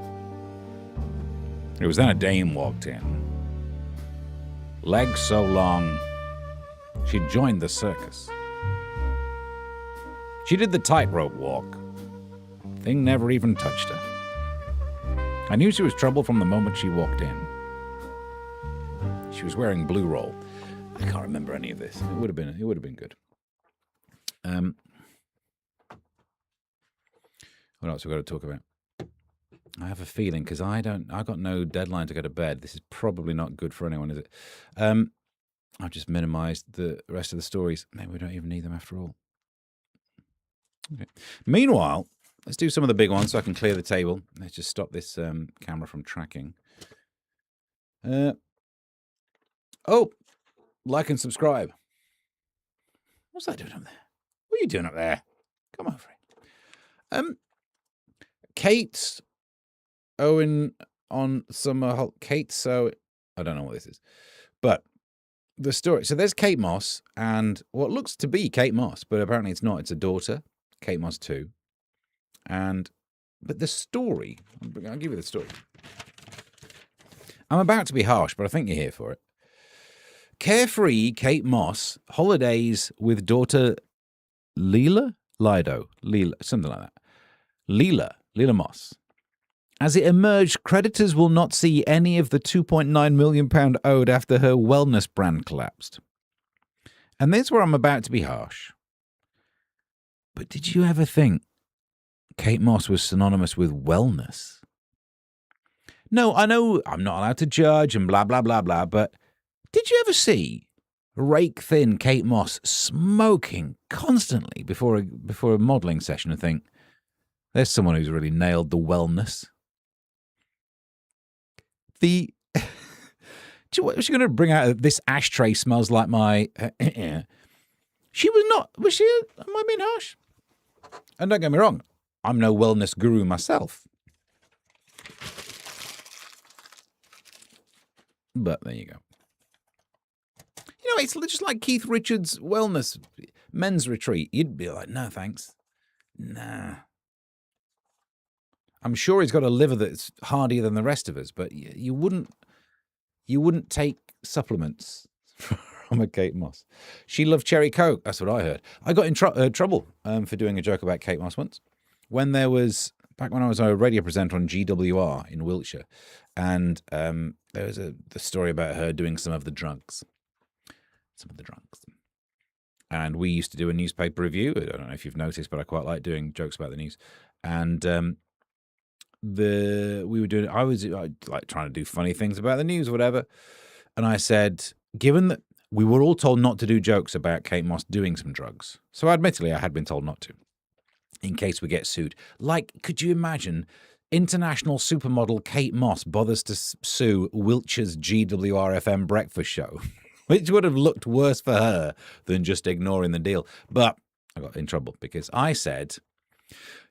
It was then a dame walked in. Legs so long, she'd joined the circus. She did the tightrope walk. Thing never even touched her. I knew she was trouble from the moment she walked in. She was wearing blue roll. I can't remember any of this. It would have been good. What else have we got to talk about? I have a feeling, because I've got no deadline to go to bed. This is probably not good for anyone, is it? I've just minimized the rest of the stories. Maybe we don't even need them after all. Okay. Meanwhile, let's do some of the big ones so I can clear the table. Let's just stop this camera from tracking. Like and subscribe. What's that doing up there? What are you doing up there? Come over here. Kate Owen on Summer. Kate, so I don't know what this is, but the story. So there's Kate Moss and what looks to be Kate Moss, but apparently it's not. It's a daughter, Kate Moss 2. But the story, I'll give you the story. I'm about to be harsh, but I think you're here for it. Carefree Kate Moss holidays with daughter Leela something like that. Leela Moss. As it emerged, creditors will not see any of the £2.9 million owed after her wellness brand collapsed. And this is where I'm about to be harsh. But did you ever think Kate Moss was synonymous with wellness? No, I know I'm not allowed to judge and blah, blah, blah, blah, but did you ever see rake-thin Kate Moss smoking constantly before a modelling session and think, there's someone who's really nailed the wellness? The was she going to bring out this ashtray smells like my? She was not. Was she? Am I being harsh? And don't get me wrong, I'm no wellness guru myself. But there you go. You know, it's just like Keith Richards' wellness men's retreat. You'd be like, no, thanks. Nah. I'm sure he's got a liver that's hardier than the rest of us, but you wouldn't take supplements from a Kate Moss. She loved cherry Coke. That's what I heard. I got in trouble for doing a joke about Kate Moss once. When there was, back when I was a radio presenter on GWR in Wiltshire, and there was the story about her doing some of the drugs. And we used to do a newspaper review. I don't know if you've noticed, but I quite like doing jokes about the news. And I was like trying to do funny things about the news or whatever. And I said, given that we were all told not to do jokes about Kate Moss doing some drugs. So admittedly, I had been told not to, in case we get sued. Like, could you imagine international supermodel Kate Moss bothers to sue Wiltshire's GWR-FM breakfast show, which would have looked worse for her than just ignoring the deal. But I got in trouble because I said,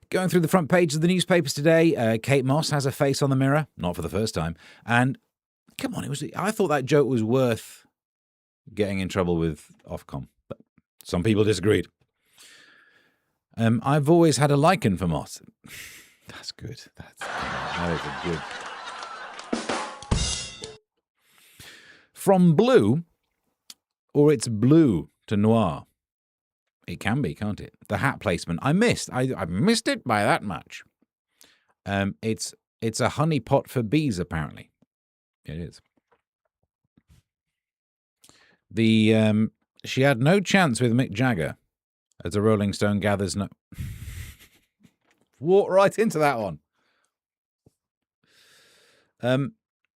going through the front pages of the newspapers today, Kate Moss has a face on the mirror, not for the first time. And come on, I thought that joke was worth getting in trouble with Ofcom, but some people disagreed. I've always had a liking for Moss. That's good. That is a good. From blue, or it's blue to noir. It can be, can't it? The hat placement. I missed it by that much. It's a honey pot for bees, apparently. It is. She had no chance with Mick Jagger, as a Rolling Stone gathers no. Walk right into that one.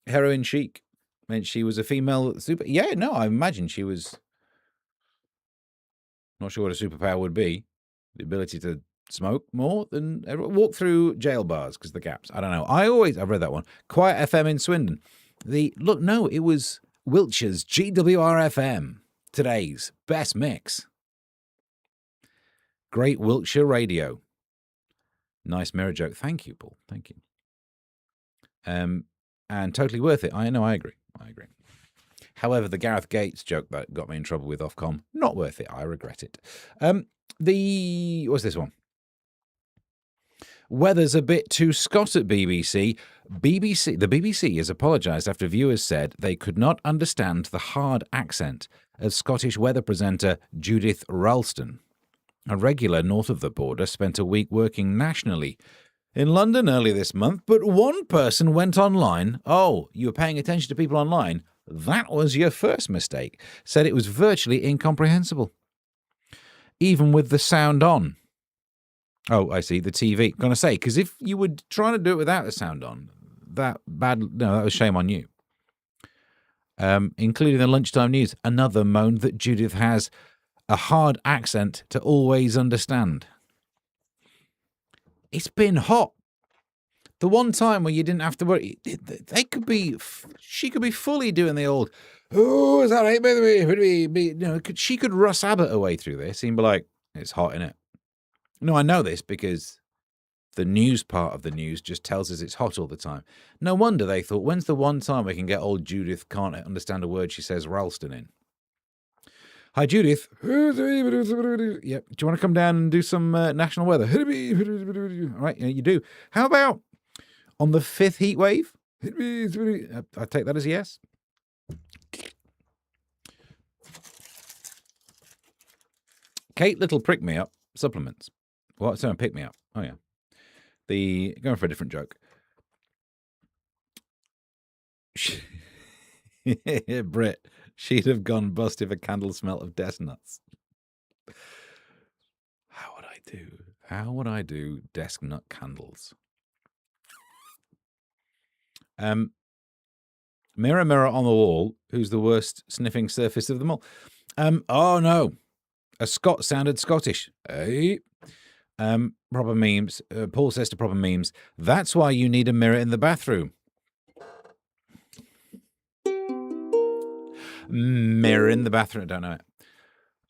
Heroin chic meant she was a female super. Yeah, no, I imagine she was. Not sure what a superpower would be. The ability to smoke more than walk through jail bars because the gaps. I don't know. I've read that one. Quiet FM in Swindon. It was Wiltshire's GWR-FM. Today's best mix. Great Wiltshire radio. Nice mirror joke. Thank you, Paul. Thank you. And totally worth it. I agree. However, the Gareth Gates joke that got me in trouble with Ofcom, not worth it. I regret it. What's this one? Weather's a bit too Scot at BBC. The BBC has apologised after viewers said they could not understand the hard accent of Scottish weather presenter Judith Ralston. A regular north of the border spent a week working nationally in London earlier this month, but one person went online. Oh, you were paying attention to people online? That was your first mistake. Said it was virtually incomprehensible. Even with the sound on. Oh, I see, the TV. Going to say, because if you were trying to do it without the sound on, that was shame on you. Including the lunchtime news, another moaned that Judith has a hard accent to always understand. It's been hot. The one time where you didn't have to worry, she could be fully doing the old, oh, is that right, by the way? She could Russ Abbott her way through this and be like, it's hot, innit? No, I know this because the news part of the news just tells us it's hot all the time. No wonder they thought, when's the one time we can get old Judith can't understand a word she says Ralston in? Hi, Judith. Yep. Do you want to come down and do some national weather? All right, yeah, you do. How about on the 5th heat wave? I take that as a yes. Kate Little Prick Me Up supplements. What? Someone pick me up. Oh, yeah. Going for a different joke. Brit, she'd have gone bust if a candle smelt of death nuts. How would I do desk nut candles? Mirror, mirror on the wall, who's the worst sniffing surface of them all? Oh no, a Scot sounded Scottish. Hey. Proper memes. Paul says to proper memes, that's why you need a mirror in the bathroom. Mirror in the bathroom. I don't know it.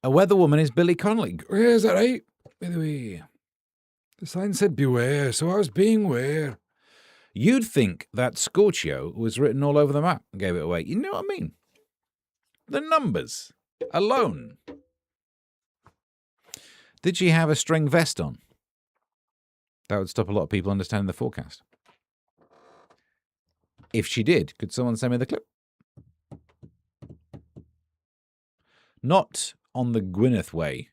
A weather woman is Billy Connolly. Is that right? By the way, the sign said beware, so I was being ware. You'd think that Scorchio was written all over the map and gave it away. You know what I mean? The numbers alone. Did she have a string vest on? That would stop a lot of people understanding the forecast. If she did, could someone send me the clip? Not on the Gwyneth way,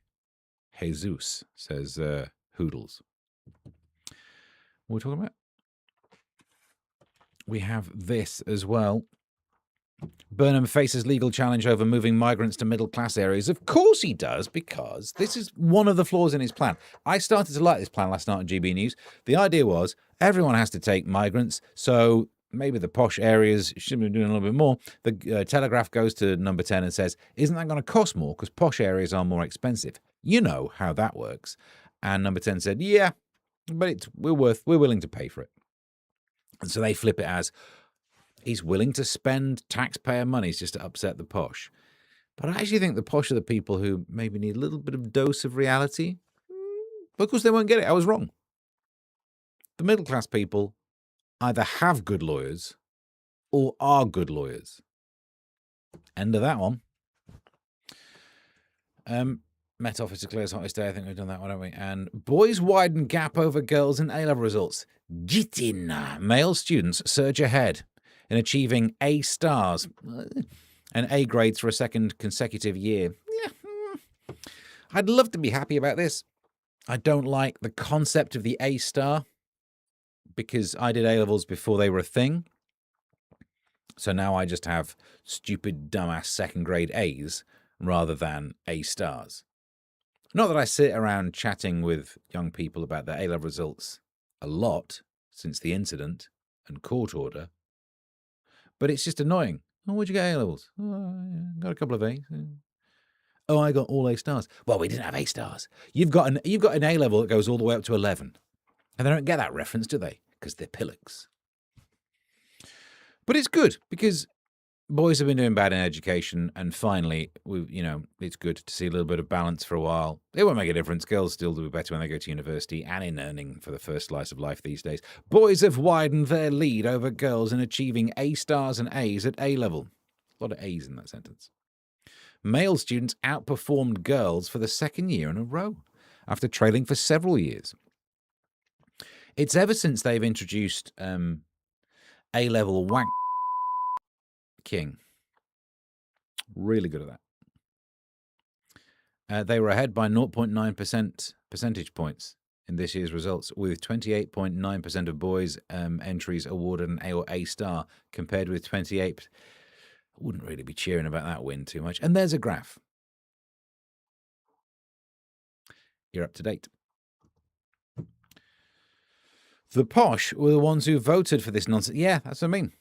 Jesus, says Hoodles. What are we talking about? We have this as well. Burnham faces legal challenge over moving migrants to middle-class areas. Of course he does, because this is one of the flaws in his plan. I started to like this plan last night on GB News. The idea was everyone has to take migrants, so maybe the posh areas should be doing a little bit more. The Telegraph goes to number 10 and says, isn't that going to cost more because posh areas are more expensive? You know how that works. And number 10 said, yeah, but we're willing to pay for it. And so they flip it as, he's willing to spend taxpayer monies just to upset the posh. But I actually think the posh are the people who maybe need a little bit of dose of reality. But of course, they won't get it. I was wrong. The middle class people either have good lawyers or are good lawyers. End of that one. Met Office declares hottest day. I think we've done that one, haven't we? And boys widen gap over girls in A-level results. Get in. Male students surge ahead in achieving A stars and A grades for a second consecutive year. Yeah. I'd love to be happy about this. I don't like the concept of the A star because I did A-levels before they were a thing. So now I just have stupid, dumbass second grade A's rather than A stars. Not that I sit around chatting with young people about their A-level results a lot since the incident and court order, but it's just annoying. Oh, where'd you get A-levels? Oh, yeah, got a couple of A's. Oh, I got all A stars. Well, we didn't have A stars. You've got an A-level that goes all the way up to 11. And they don't get that reference, do they? Because they're pillocks. But it's good because boys have been doing bad in education, and finally, it's good to see a little bit of balance for a while. It won't make a difference. Girls still do better when they go to university and in earning for the first slice of life these days. Boys have widened their lead over girls in achieving A stars and A's at A level. A lot of A's in that sentence. Male students outperformed girls for the second year in a row after trailing for several years. It's ever since they've introduced A-level wank king. Really good at that. They were ahead by 0.9% percentage points in this year's results, with 28.9% of boys' entries awarded an A or A star, compared with 28%. Wouldn't really be cheering about that win too much. And there's a graph. You're up to date. The posh were the ones who voted for this nonsense. Yeah, that's what I mean.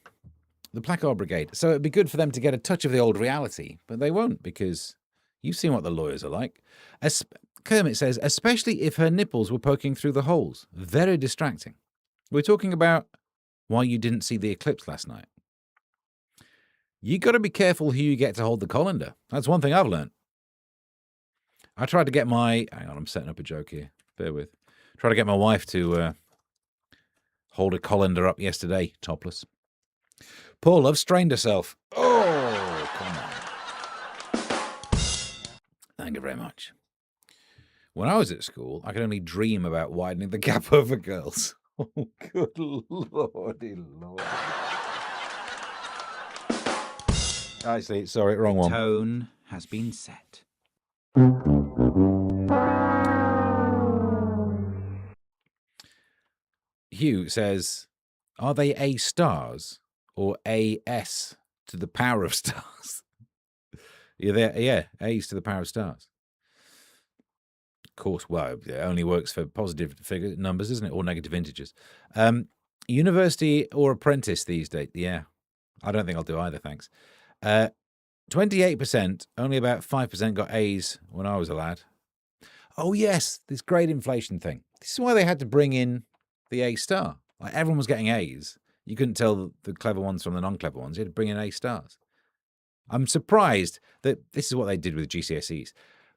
The placard brigade. So it'd be good for them to get a touch of the old reality, but they won't because you've seen what the lawyers are like. As Kermit says, especially if her nipples were poking through the holes. Very distracting. We're talking about why you didn't see the eclipse last night. You got to be careful who you get to hold the colander. That's one thing I've learned. I tried to get hang on, I'm setting up a joke here. Bear with. Tried to get my wife to hold a colander up yesterday, topless. Poor love strained herself. Oh, come on. Thank you very much. When I was at school, I could only dream about widening the gap over girls. Oh, good lordy lord. Actually, sorry, wrong one. Tone has been set. Hugh says, are they A stars or AS to the power of stars? Yeah, A's to the power of stars. Of course, well, it only works for positive figure numbers, isn't it? Or negative integers. University or apprentice these days? Yeah, I don't think I'll do either, thanks. 28%, only about 5% got A's when I was a lad. Oh, yes, this grade inflation thing. This is why they had to bring in the A star. Like, everyone was getting A's. You couldn't tell the clever ones from the non-clever ones. You had to bring in A stars. I'm surprised that this is what they did with GCSEs.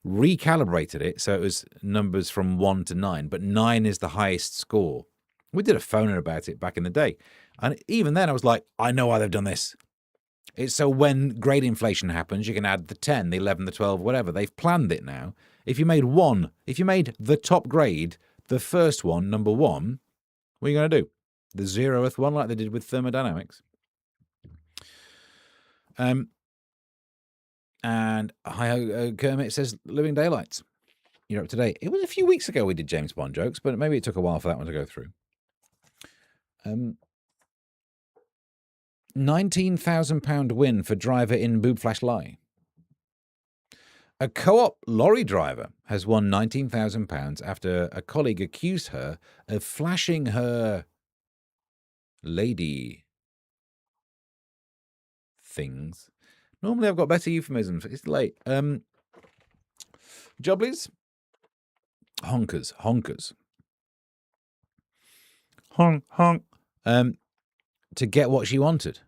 Recalibrated it so it was numbers from 1 to 9, but 9 is the highest score. We did a phone-in about it back in the day. And even then I was like, I know why they've done this. It's so when grade inflation happens, you can add the 10, the 11, the 12, whatever. They've planned it now. If you made the top grade, the first one, number 1, what are you going to do? The 0th one, like they did with thermodynamics. And Kermit says, Living Daylights. You're up to date. It was a few weeks ago we did James Bond jokes, but maybe it took a while for that one to go through. £19,000 win for driver in Boob Flash Lie. A co-op lorry driver has won £19,000 after a colleague accused her of flashing her lady things. Normally I've got better euphemisms. It's late. Jobblies? Honkers. Honk. To get what she wanted.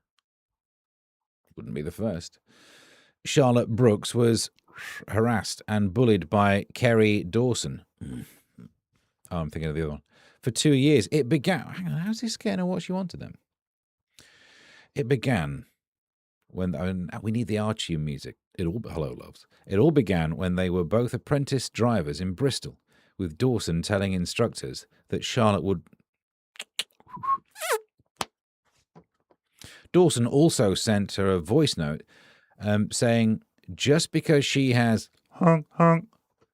Wouldn't be the first. Charlotte Brooks was harassed and bullied by Kerry Dawson. Oh, I'm thinking of the other one. For 2 years. It began... Hang on, how's this getting her what she wanted then? It began when... we need the Archie music. Hello, loves. It all began when they were both apprentice drivers in Bristol, with Dawson telling instructors that Charlotte would... Dawson also sent her a voice note saying just because she has honk,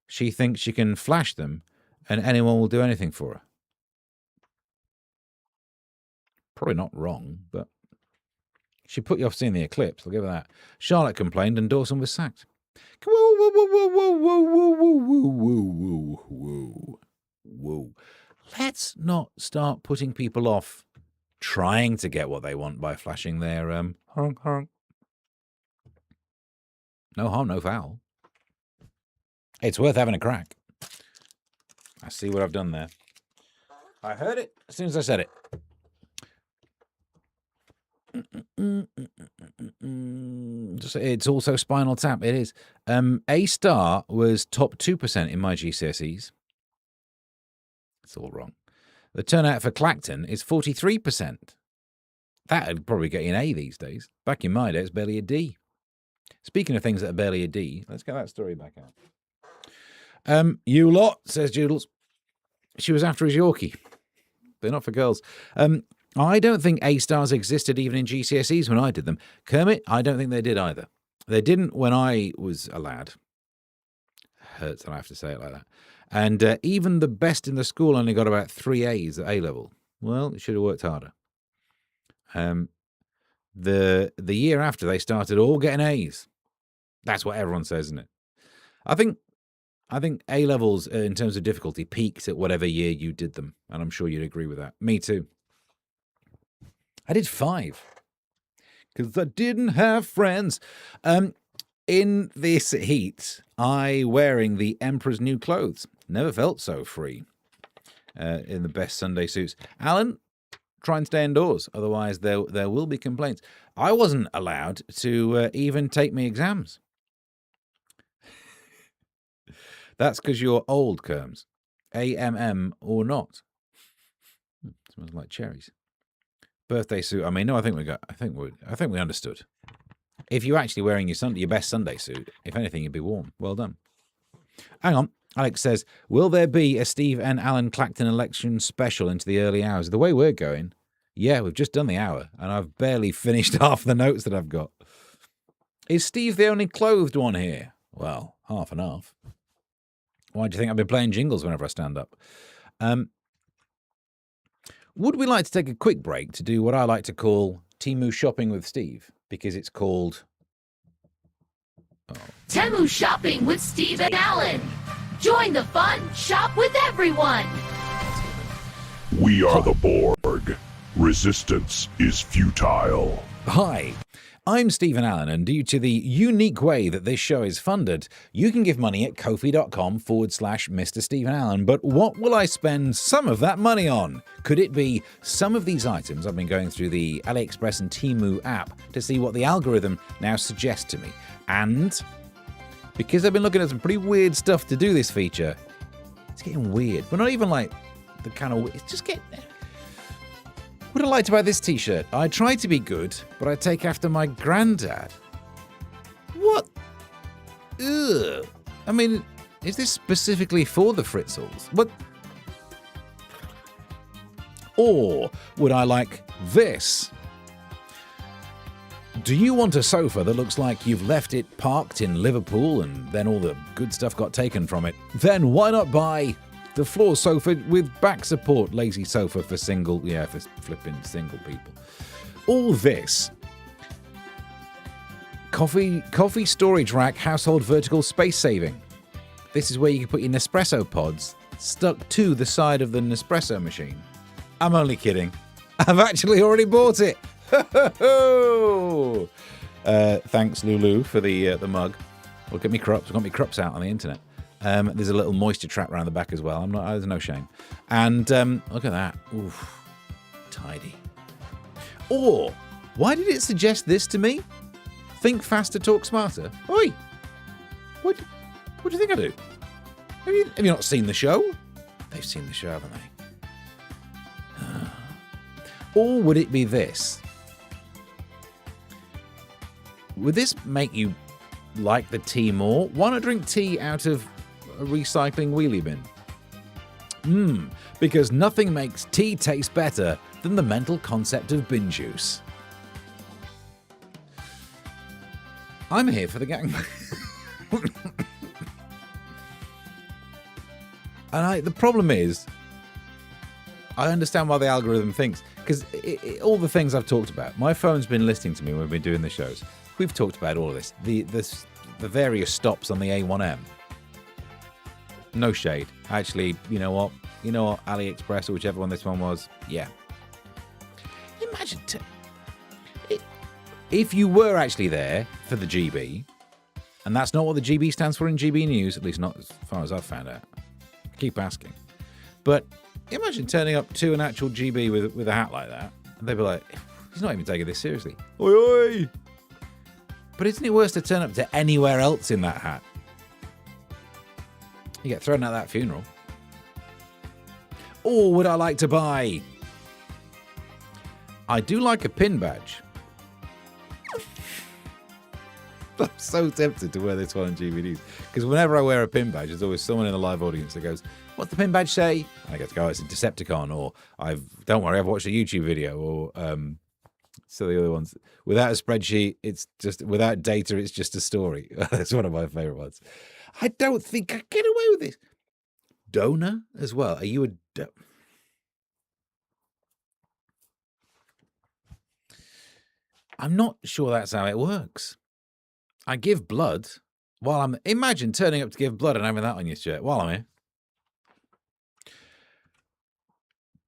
she thinks she can flash them and anyone will do anything for her. Probably not wrong, but she put you off seeing the eclipse. I'll give her that. Charlotte complained and Dawson was sacked. Whoa. Let's not start putting people off trying to get what they want by flashing their honk. No harm, no foul. It's worth having a crack. I see what I've done there. I heard it as soon as I said it. It's also Spinal Tap. It is. A star was top 2% in my GCSEs. It's all wrong. The turnout for Clacton is 43%. That'd probably get you an A these days. Back in my day, it's barely a D. Speaking of things that are barely a D, let's get that story back out. You lot, says Joodles. She was after his Yorkie. They're not for girls. I don't think A stars existed even in GCSEs when I did them. Kermit, I don't think they did either. They didn't when I was a lad. Hurts that I have to say it like that. And even the best in the school only got about 3 A's at A-level. Well, it should have worked harder. The year after, they started all getting A's. That's what everyone says, isn't it? I think A-levels, in terms of difficulty, peaked at whatever year you did them. And I'm sure you'd agree with that. Me too. I did 5. Because I didn't have friends. In this heat, I wearing the Emperor's new clothes. Never felt so free. In the best Sunday suits. Alan, try and stay indoors. Otherwise, there will be complaints. I wasn't allowed to even take my exams. That's because you're old, Kerms. AMM or not. Smells like cherries. Birthday suit. I mean, no, I think we understood. If you're actually wearing your best Sunday suit, if anything, you'd be warm. Well done. Hang on. Alex says, will there be a Steve and Alan Clacton election special into the early hours? The way we're going, yeah, we've just done the hour, and I've barely finished half the notes that I've got. Is Steve the only clothed one here? Well, half and half. Why do you think I've been playing jingles whenever I stand up? Would we like to take a quick break to do what I like to call Temu shopping with Steve? Because it's called... Temu shopping with Steve and Alan. Join the fun, shop with everyone. We are the Borg. Resistance is futile. Hi. I'm Stephen Allen, and due to the unique way that this show is funded, you can give money at ko-fi.com/Mr. Stephen Allen. But what will I spend some of that money on? Could it be some of these items? I've been going through the AliExpress and Temu app to see what the algorithm now suggests to me. And because I've been looking at some pretty weird stuff to do this feature, it's getting weird. But not even like the kind of... It's just getting... What I liked about this t-shirt, I try to be good, but I take after my granddad. What? Ugh. I mean, is this specifically for the Fritzels? What? Or would I like this? Do you want a sofa that looks like you've left it parked in Liverpool and then all the good stuff got taken from it? Then why not buy the floor sofa with back support, lazy sofa for for flipping single people. All this. Coffee storage rack, household vertical space saving. This is where you can put your Nespresso pods stuck to the side of the Nespresso machine. I'm only kidding. I've actually already bought it. Thanks, Lulu, for the mug. Look at me crops. I've got me crops out on the internet. There's a little moisture trap around the back as well. There's no shame. And look at that. Oof, tidy. Or, why did it suggest this to me? Think faster, talk smarter. Oi! What do you think I do? Have you not seen the show? They've seen the show, haven't they? Or would it be this? Would this make you like the tea more? Why not drink tea out of a recycling wheelie bin? Because nothing makes tea taste better than the mental concept of bin juice. I'm here for the gang. And the problem is, I understand why the algorithm thinks, because all the things I've talked about, my phone's been listening to me when we've been doing the shows. We've talked about all of this. The various stops on the A1M. No shade. Actually, you know what? AliExpress or whichever one this one was. Yeah. Imagine if you were actually there for the GB, and that's not what the GB stands for in GB News, at least not as far as I've found out. I keep asking. But imagine turning up to an actual GB with a hat like that, and they'd be like, he's not even taking this seriously. Oi, oi! But isn't it worse to turn up to anywhere else in that hat? You get thrown out that funeral. Or would I like to buy? I do like a pin badge. I'm so tempted to wear this one on GVDs. Because whenever I wear a pin badge, there's always someone in the live audience that goes, what's the pin badge say? And I get to go, it's a Decepticon. Or don't worry, I've watched a YouTube video. Or so the other ones. Without a spreadsheet, it's just, without data, it's just a story. That's one of my favourite ones. I don't think I get away with this. Donor as well. Are you a I'm not sure that's how it works. I give blood while imagine turning up to give blood and having that on your shirt while I'm here.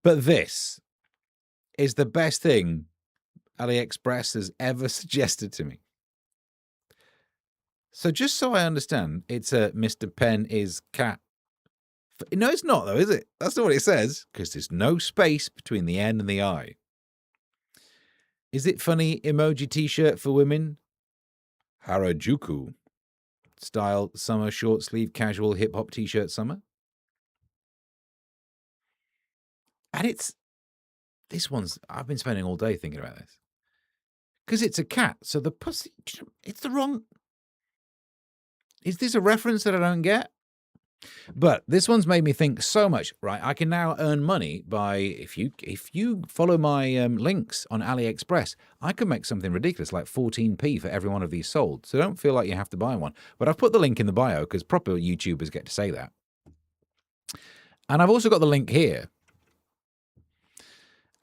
But this is the best thing AliExpress has ever suggested to me. So just so I understand, it's a Mr. Penn is cat. No, it's not though, is it? That's not what it says, because there's no space between the N and the I. Is it funny emoji t-shirt for women? Harajuku. Style summer short sleeve casual hip hop t-shirt summer. And this one's, I've been spending all day thinking about this. Because it's a cat, so the pussy, it's the wrong... Is this a reference that I don't get? But this one's made me think so much. Right, I can now earn money by, if you follow my links on AliExpress, I can make something ridiculous like 14p for every one of these sold. So don't feel like you have to buy one. But I've put the link in the bio because proper YouTubers get to say that. And I've also got the link here.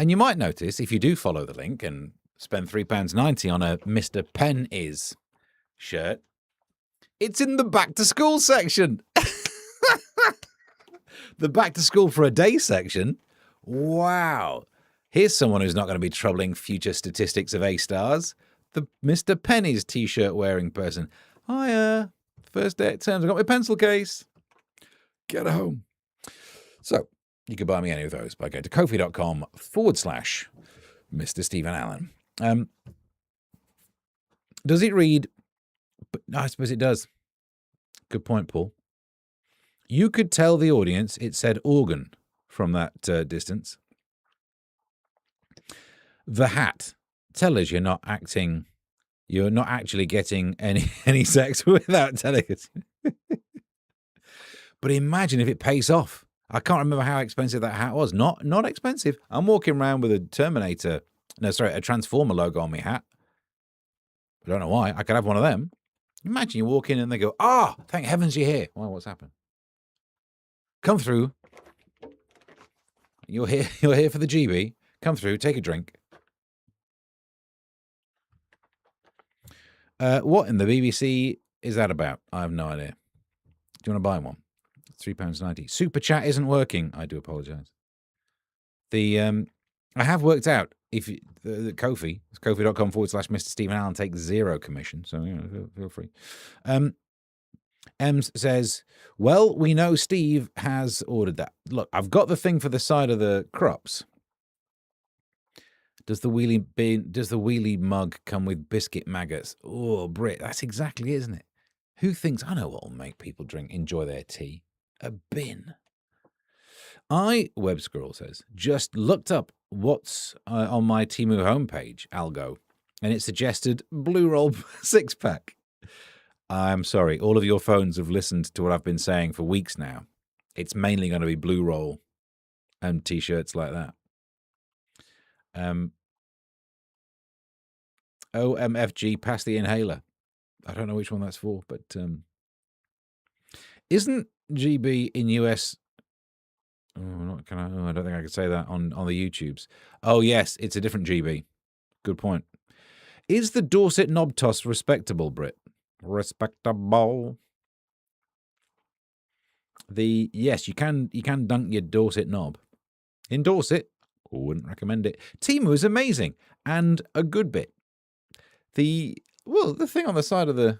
And you might notice, if you do follow the link and spend £3.90 on a Mr. Penn is shirt, it's in the back to school section. The back to school for a day section. Wow. Here's someone who's not going to be troubling future statistics of A-stars. the Mr. Penny's t-shirt wearing person. Hiya. First day at terms. I got my pencil case. Get home. So you can buy me any of those by going to kofi.com/Mr. Stephen Allen. Does it read? I suppose it does. Good point, Paul. You could tell the audience it said organ from that distance. The hat. Tell us you're not actually getting any sex without telling us. But imagine if it pays off. I can't remember how expensive that hat was. Not expensive. I'm walking around with a a Transformer logo on my hat. I don't know why. I could have one of them. Imagine you walk in and they go, thank heavens you're here. Well, what's happened? Come through. You're here for the GB. Come through, take a drink. What in the BBC is that about? I have no idea. Do you want to buy one? £3.90. Super chat isn't working. I do apologise. I have worked out if the Kofi, it's kofi.com/Mr. Stephen Allen takes 0 commission. So feel free. Ems says, well, we know Steve has ordered that. Look, I've got the thing for the side of the crops. Does the wheelie mug come with biscuit maggots? Oh, Brit, that's exactly it, isn't it? Who thinks, I know what will make people enjoy their tea? A bin. Web Squirrel says, just looked up what's on my Temu homepage, algo, and it suggested Blue Roll 6-pack. I'm sorry, all of your phones have listened to what I've been saying for weeks now. It's mainly going to be Blue Roll and T-shirts like that. OMFG, pass the inhaler. I don't know which one that's for, but isn't GB in US? I don't think I could say that on the YouTubes. Oh yes, it's a different GB. Good point. Is the Dorset knob toss respectable, Brit? Respectable. Yes, you can dunk your Dorset knob. In Dorset, wouldn't recommend it. Temu is amazing and a good bit. The thing on the side of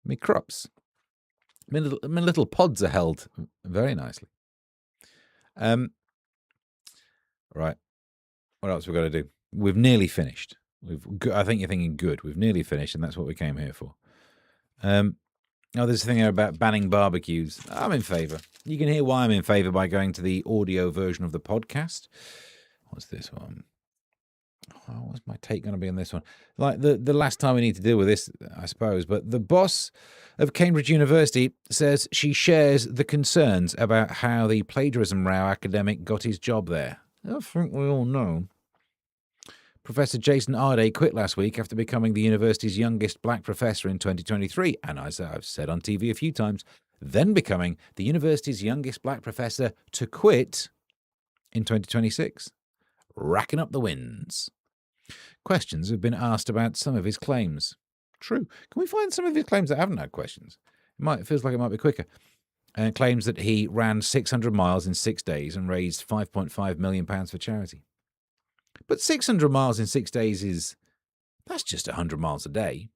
my crops, my little pods are held very nicely. Right. What else we've got to do? We've nearly finished. I think you're thinking good. We've nearly finished, and that's what we came here for. There's a thing here about banning barbecues. I'm in favour. You can hear why I'm in favour by going to the audio version of the podcast. What's this one? What's my take going to be on this one? Like the last time we need to deal with this, I suppose. But the boss of Cambridge University says she shares the concerns about how the plagiarism row academic got his job there. I think we all know. Professor Jason Arday quit last week after becoming the university's youngest black professor in 2023, and as I've said on TV a few times, then becoming the university's youngest black professor to quit in 2026. Racking up the wins. Questions have been asked about some of his claims. True. Can we find some of his claims that haven't had questions? It feels like it might be quicker. Claims that he ran 600 miles in 6 days and raised £5.5 million for charity. But 600 miles in 6 days that's just 100 miles a day.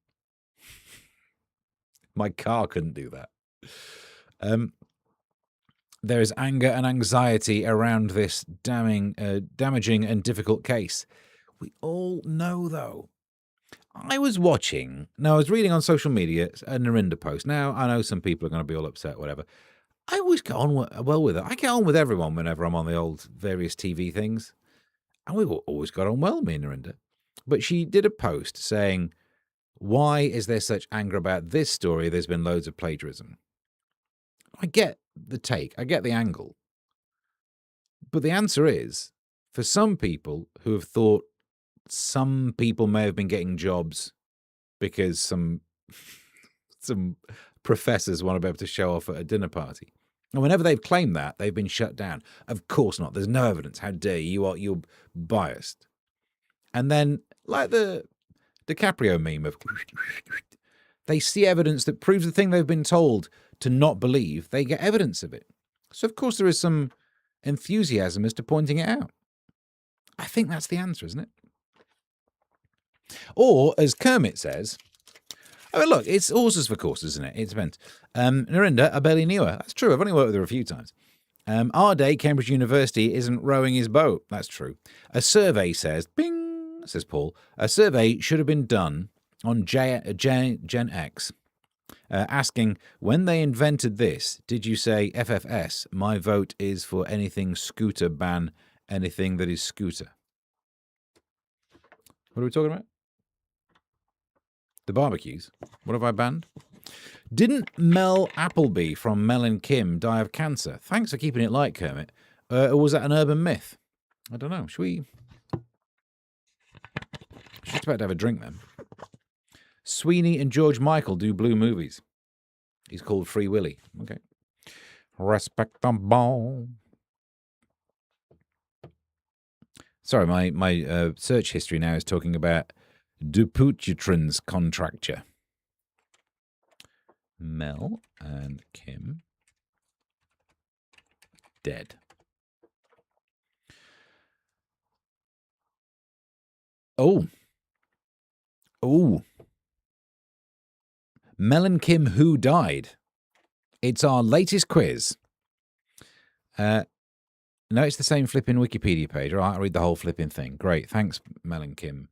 My car couldn't do that. There is anger and anxiety around this damaging and difficult case. We all know, though. I was reading on social media a Narinda post. Now, I know some people are going to be all upset, whatever. I always get on well with it. I get on with everyone whenever I'm on the old various TV things. And we've always got on well, me and Narinda. But she did a post saying, why is there such anger about this story? There's been loads of plagiarism. I get the take. I get the angle. But the answer is, for some people who have thought some people may have been getting jobs because some professors want to be able to show off at a dinner party. And whenever they've claimed that, they've been shut down. Of course not. There's no evidence. How dare you? You're biased. And then, like the DiCaprio meme of, they see evidence that proves the thing they've been told to not believe. They get evidence of it. So, of course, there is some enthusiasm as to pointing it out. I think that's the answer, isn't it? Or, as Kermit says, I mean, look, it's horses for courses, isn't it? It depends. Narinda, I barely knew her. That's true. I've only worked with her a few times. Our day, Cambridge University isn't rowing his boat. That's true. A survey says, bing, says Paul, a survey should have been done on Gen X, asking, when they invented this, did you say FFS, my vote is for anything scooter, ban anything that is scooter? What are we talking about? The barbecues. What have I banned? Didn't Mel Appleby from Mel and Kim die of cancer? Thanks for keeping it light, Kermit. Or was that an urban myth? I don't know. Should we... She's about to have a drink then. Sweeney and George Michael do blue movies. He's called Free Willy. Okay. Respectable. Sorry, my search history now is talking about Dupuytren's contracture. Mel and Kim dead. Oh. Mel and Kim who died? It's our latest quiz. No, it's the same flipping Wikipedia page. All right, I'll read the whole flipping thing. Great. Thanks, Mel and Kim.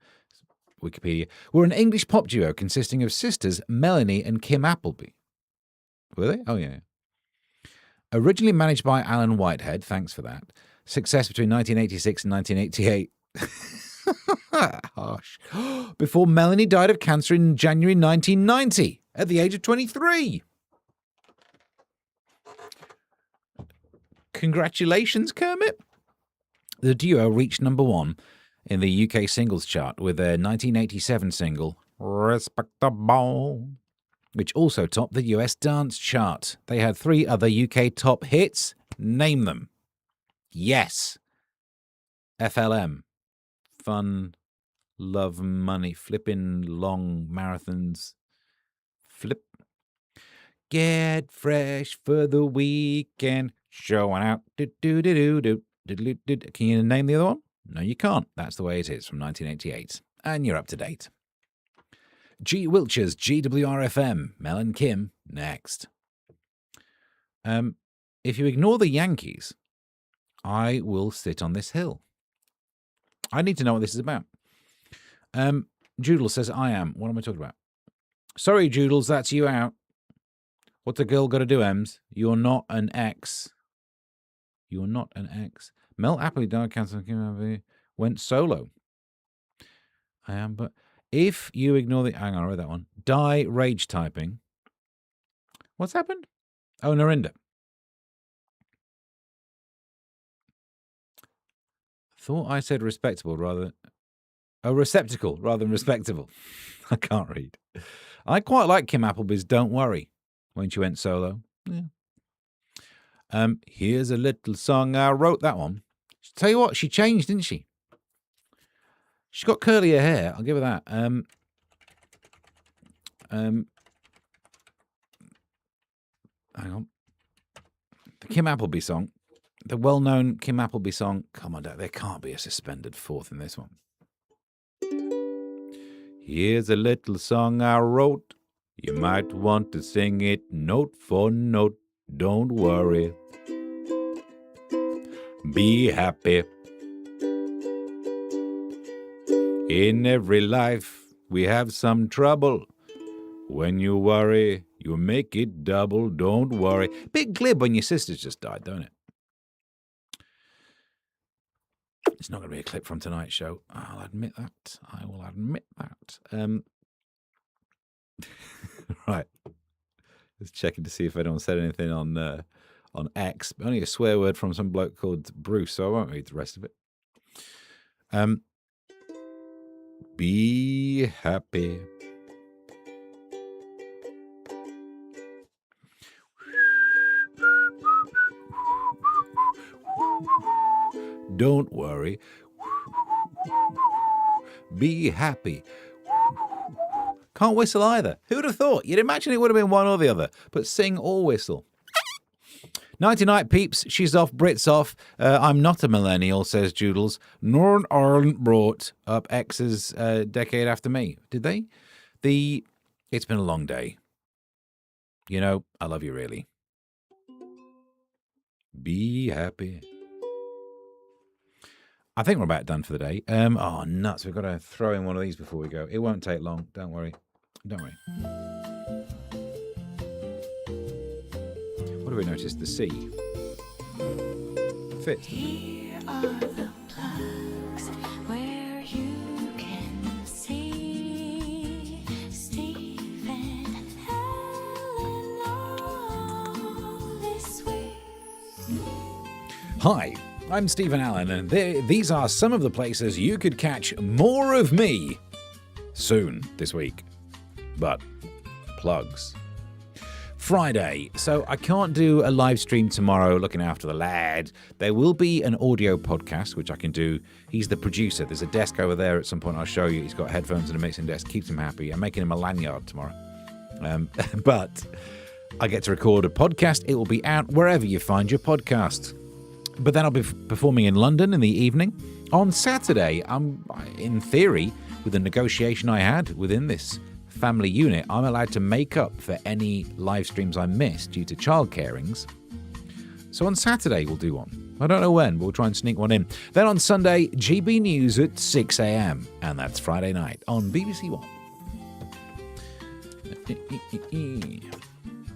Wikipedia. We're an English pop duo consisting of sisters Melanie and Kim Appleby. Were they? Oh, yeah. Originally managed by Alan Whitehead. Thanks for that. Success between 1986 and 1988. Harsh. Before Melanie died of cancer in January 1990 at the age of 23. Congratulations, Kermit. The duo reached #1 in the UK singles chart with their 1987 single, Respectable, which also topped the US dance chart. They had 3 other UK top hits. Name them. Yes. FLM. Fun, love, money, flipping long marathons. Flip. Get fresh for the weekend. Showing out. Do. Can you name the other one? No, you can't. That's the way it is from 1988. And you're up to date. G. Wiltshire's GWRFM. Mel and Kim. Next. If you ignore the Yankees, I will sit on this hill. I need to know what this is about. Joodle says, I am. What am I talking about? Sorry, Joodles, that's you out. What's a girl got to do, Ems? You're not an ex. You're not an ex. Mel Appleby died of cancer. Went solo. I am, but if you ignore the... Hang on, I read that one. Die rage typing. What's happened? Oh, Narinda. Thought I said respectable rather... Oh, receptacle rather than respectable. I can't read. I quite like Kim Appleby's Don't Worry when she went solo. Yeah. Here's a little song I wrote. That one. Tell you what, she changed, didn't she? She's got curlier hair. I'll give her that. Hang on. The Kim Appleby song. The well-known Kim Appleby song. Come on, there can't be a suspended fourth in this one. Here's a little song I wrote. You might want to sing it note for note. Don't worry. Be happy. In every life we have some trouble. When you worry, you make it double. Don't worry. Big glib when your sister's just died, don't it? It's not going to be a clip from tonight's show. I'll admit that. I will admit that. Right. Just checking to see if anyone said anything on X. Only a swear word from some bloke called Bruce, so I won't read the rest of it. Be happy. Don't worry. Be happy. Can't whistle either. Who would have thought? You'd imagine it would have been one or the other, but sing or whistle. Nighty night, peeps. She's off. Brit's off. I'm not a millennial, says Joodles. Nor aren't brought up X's decade after me. Did they? It's been a long day. You know, I love you really. Be happy. I think we're about done for the day. Oh, nuts. We've got to throw in one of these before we go. It won't take long. Don't worry. Don't worry. What do we notice? The C. Fits. Here are the plugs where you can see Steve and Helen all this week. Hi, I'm Stephen Allen, and these are some of the places you could catch more of me soon this week. But plugs. Friday, so I can't do a live stream tomorrow looking after the lad. There will be an audio podcast, which I can do. He's the producer. There's a desk over there at some point I'll show you. He's got headphones and a mixing desk. Keeps him happy. I'm making him a lanyard tomorrow. But I get to record a podcast. It will be out wherever you find your podcasts. But then I'll be performing in London in the evening. On Saturday, I'm, in theory, with the negotiation I had within this family unit, I'm allowed to make up for any live streams I missed due to child carings. So on Saturday, we'll do one. I don't know when, but we'll try and sneak one in. Then on Sunday, GB News at 6 a.m. And that's Friday night on BBC One.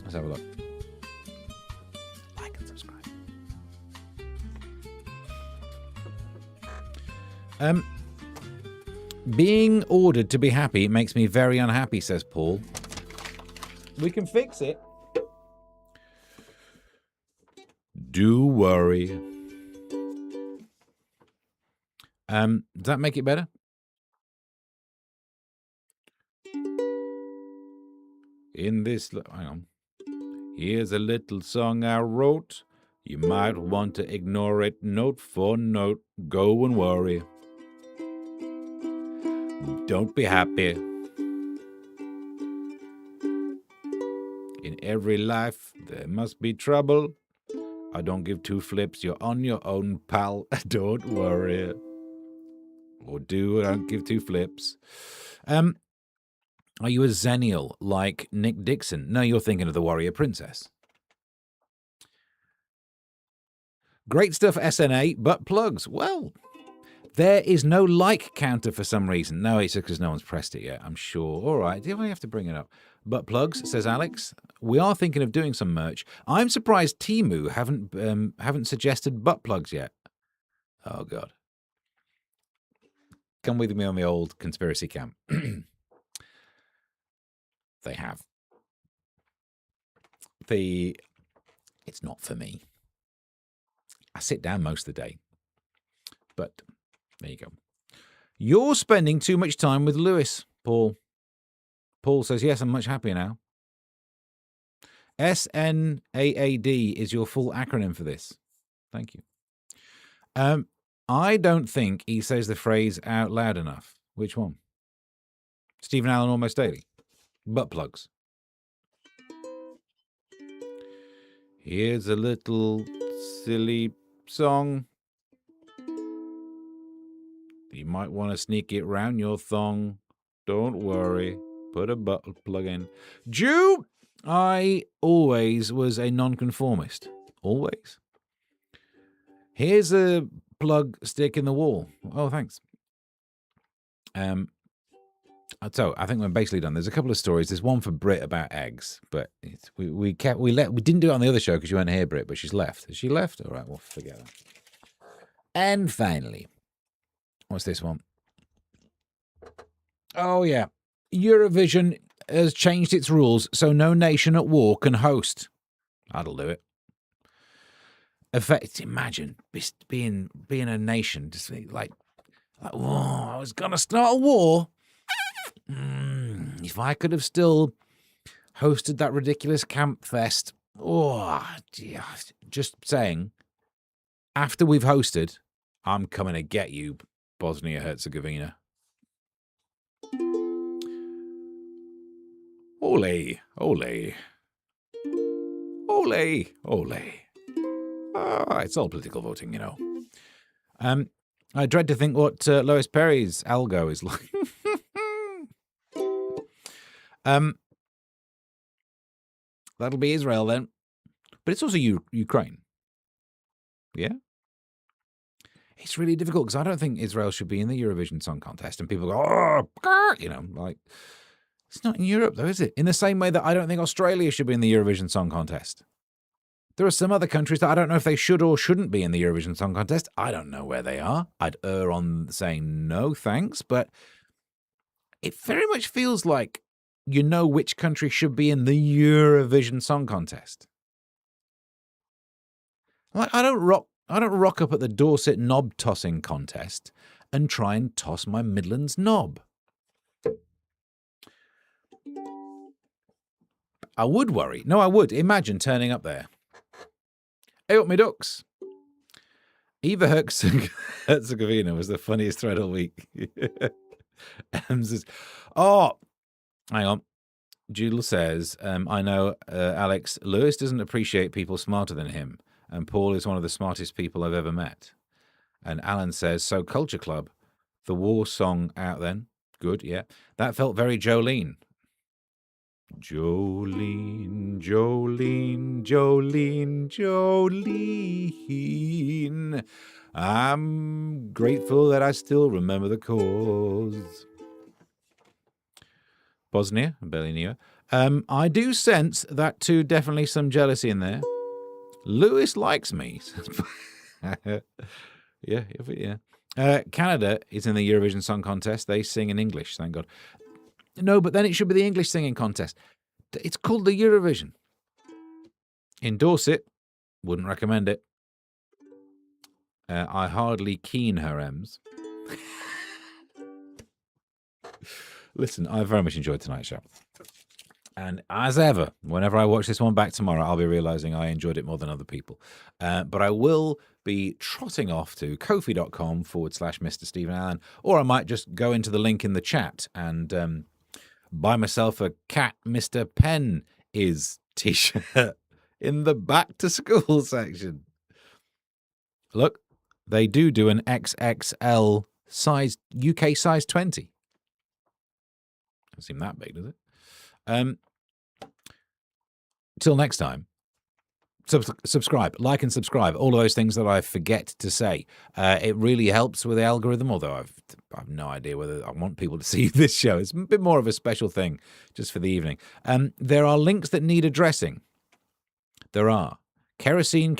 Let's have a look. Like and subscribe. Being ordered to be happy makes me very unhappy, says Paul. We can fix it. Do worry. Does that make it better? In this... Hang on. Here's a little song I wrote. You might want to ignore it note for note. Go and worry. Don't be happy. In every life, there must be trouble. I don't give two flips. You're on your own, pal. Don't worry. Or don't give two flips. Are you a Xennial like Nick Dixon? No, you're thinking of the Warrior Princess. Great stuff, SNA, but plugs. Well... There is no like counter for some reason. No, it's because no one's pressed it yet, I'm sure. All right, do I have to bring it up? Butt plugs, says Alex. We are thinking of doing some merch. I'm surprised Temu haven't suggested butt plugs yet. Oh, God. Come with me on the old conspiracy camp. They have. It's not for me. I sit down most of the day. But... there you go. You're spending too much time with Lewis, Paul. Paul says, yes, I'm much happier now. SNAAD is your full acronym for this. Thank you. I don't think he says the phrase out loud enough. Which one? Stephen Allen Almost Daily. Butt plugs. Here's a little silly song. You might want to sneak it round your thong. Don't worry. Put a butt plug in. Jew! I always was a nonconformist. Always. Here's a plug stick in the wall. Oh, thanks. So I think we're basically done. There's a couple of stories. There's one for Brit about eggs, but we didn't do it on the other show because you weren't here, Brit, but she's left. Has she left? All right, we'll forget that. And finally, what's this one? Oh, yeah. Eurovision has changed its rules, so no nation at war can host. That'll do it. Imagine being a nation, just like, whoa, I was going to start a war. If I could have still hosted that ridiculous camp fest. Oh, just saying, after we've hosted, I'm coming to get you, Bosnia-Herzegovina. Ole, ole. Ole, ole. It's all political voting, you know. I dread to think what Lois Perry's algo is like. That'll be Israel then. But it's also Ukraine. Yeah? It's really difficult because I don't think Israel should be in the Eurovision Song Contest. And people go, you know, like, it's not in Europe though, is it? In the same way that I don't think Australia should be in the Eurovision Song Contest. There are some other countries that I don't know if they should or shouldn't be in the Eurovision Song Contest. I don't know where they are. I'd err on saying no thanks, but it very much feels like you know which country should be in the Eurovision Song Contest. Like, I don't rock up at the Dorset knob tossing contest and try and toss my Midlands knob. I would worry. No, I would. Imagine turning up there. Hey, up me ducks. Eva Herzegovina was the funniest thread all week. Says, oh, hang on. Judel says, I know, Alex, Lewis doesn't appreciate people smarter than him, and Paul is one of the smartest people I've ever met. And Alan says, so Culture Club, the war song out then. Good, yeah. That felt very Jolene. Jolene, Jolene, Jolene, Jolene. I'm grateful that I still remember the cause. Bosnia, I barely knew her. I do sense that too, definitely some jealousy in there. Lewis likes me. Yeah. Canada is in the Eurovision Song Contest. They sing in English, thank God. No, but then it should be the English singing contest. It's called the Eurovision. Endorse it. Wouldn't recommend it. I hardly keen her M's. Listen, I very much enjoyed tonight's show. And as ever, whenever I watch this one back tomorrow, I'll be realizing I enjoyed it more than other people. But I will be trotting off to kofi.com/Mr. Stephen Allen, or I might just go into the link in the chat and buy myself a Cat Mr. Pen is t-shirt in the back to school section. Look, they do an XXL size, UK size 20. Doesn't seem that big, does it? Till next time, subscribe, like and subscribe. All of those things that I forget to say. It really helps with the algorithm, although I have no idea whether I want people to see this show. It's a bit more of a special thing just for the evening. There are links that need addressing. There are. Kerosene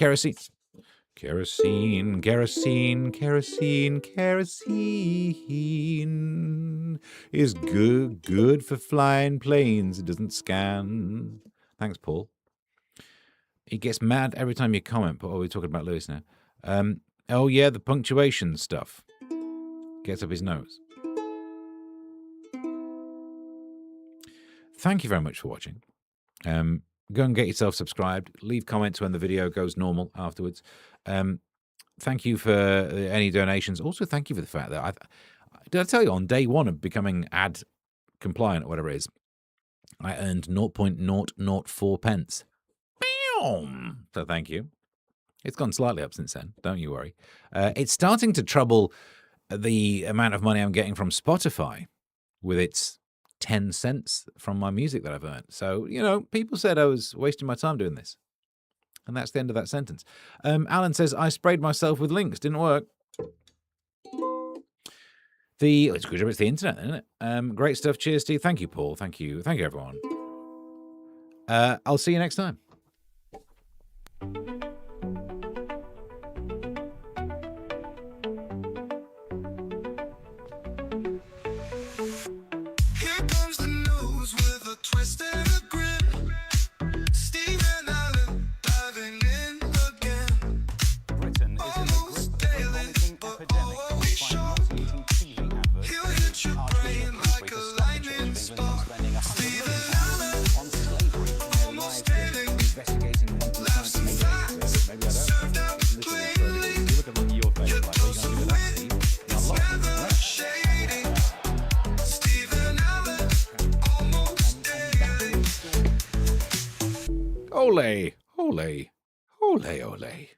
is good for flying planes. It doesn't scan. Thanks, Paul. He gets mad every time you comment, but we're talking about Lewis now. Oh, yeah, the punctuation stuff. Gets up his nose. Thank you very much for watching. Go and get yourself subscribed. Leave comments when the video goes normal afterwards. Thank you for any donations. Also, thank you for the fact that did I tell you on day one of becoming ad compliant or whatever it is, I earned 0.004 pence. So thank you. It's gone slightly up since then. Don't you worry. It's starting to trouble the amount of money I'm getting from Spotify with its 10 cents from my music that I've earned. So, you know, people said I was wasting my time doing this. And that's the end of that sentence. Alan says, I sprayed myself with links. Didn't work. It's good job it's the internet, isn't it? Great stuff. Cheers, Steve. Thank you, Paul. Thank you. Thank you, everyone. I'll see you next time. Here comes the news with a twist and a grin. Stephen Allen diving in again. Britain is in the grip of a vomiting epidemic. we sure he'll hit your brain like a lightning spark. Stephen Allen on slavery. almost failing. Investigating Laughs and facts served out plainly. You're dosing wit, it's never shady. Stephen Allen almost daily. Ole, ole, ole, ole.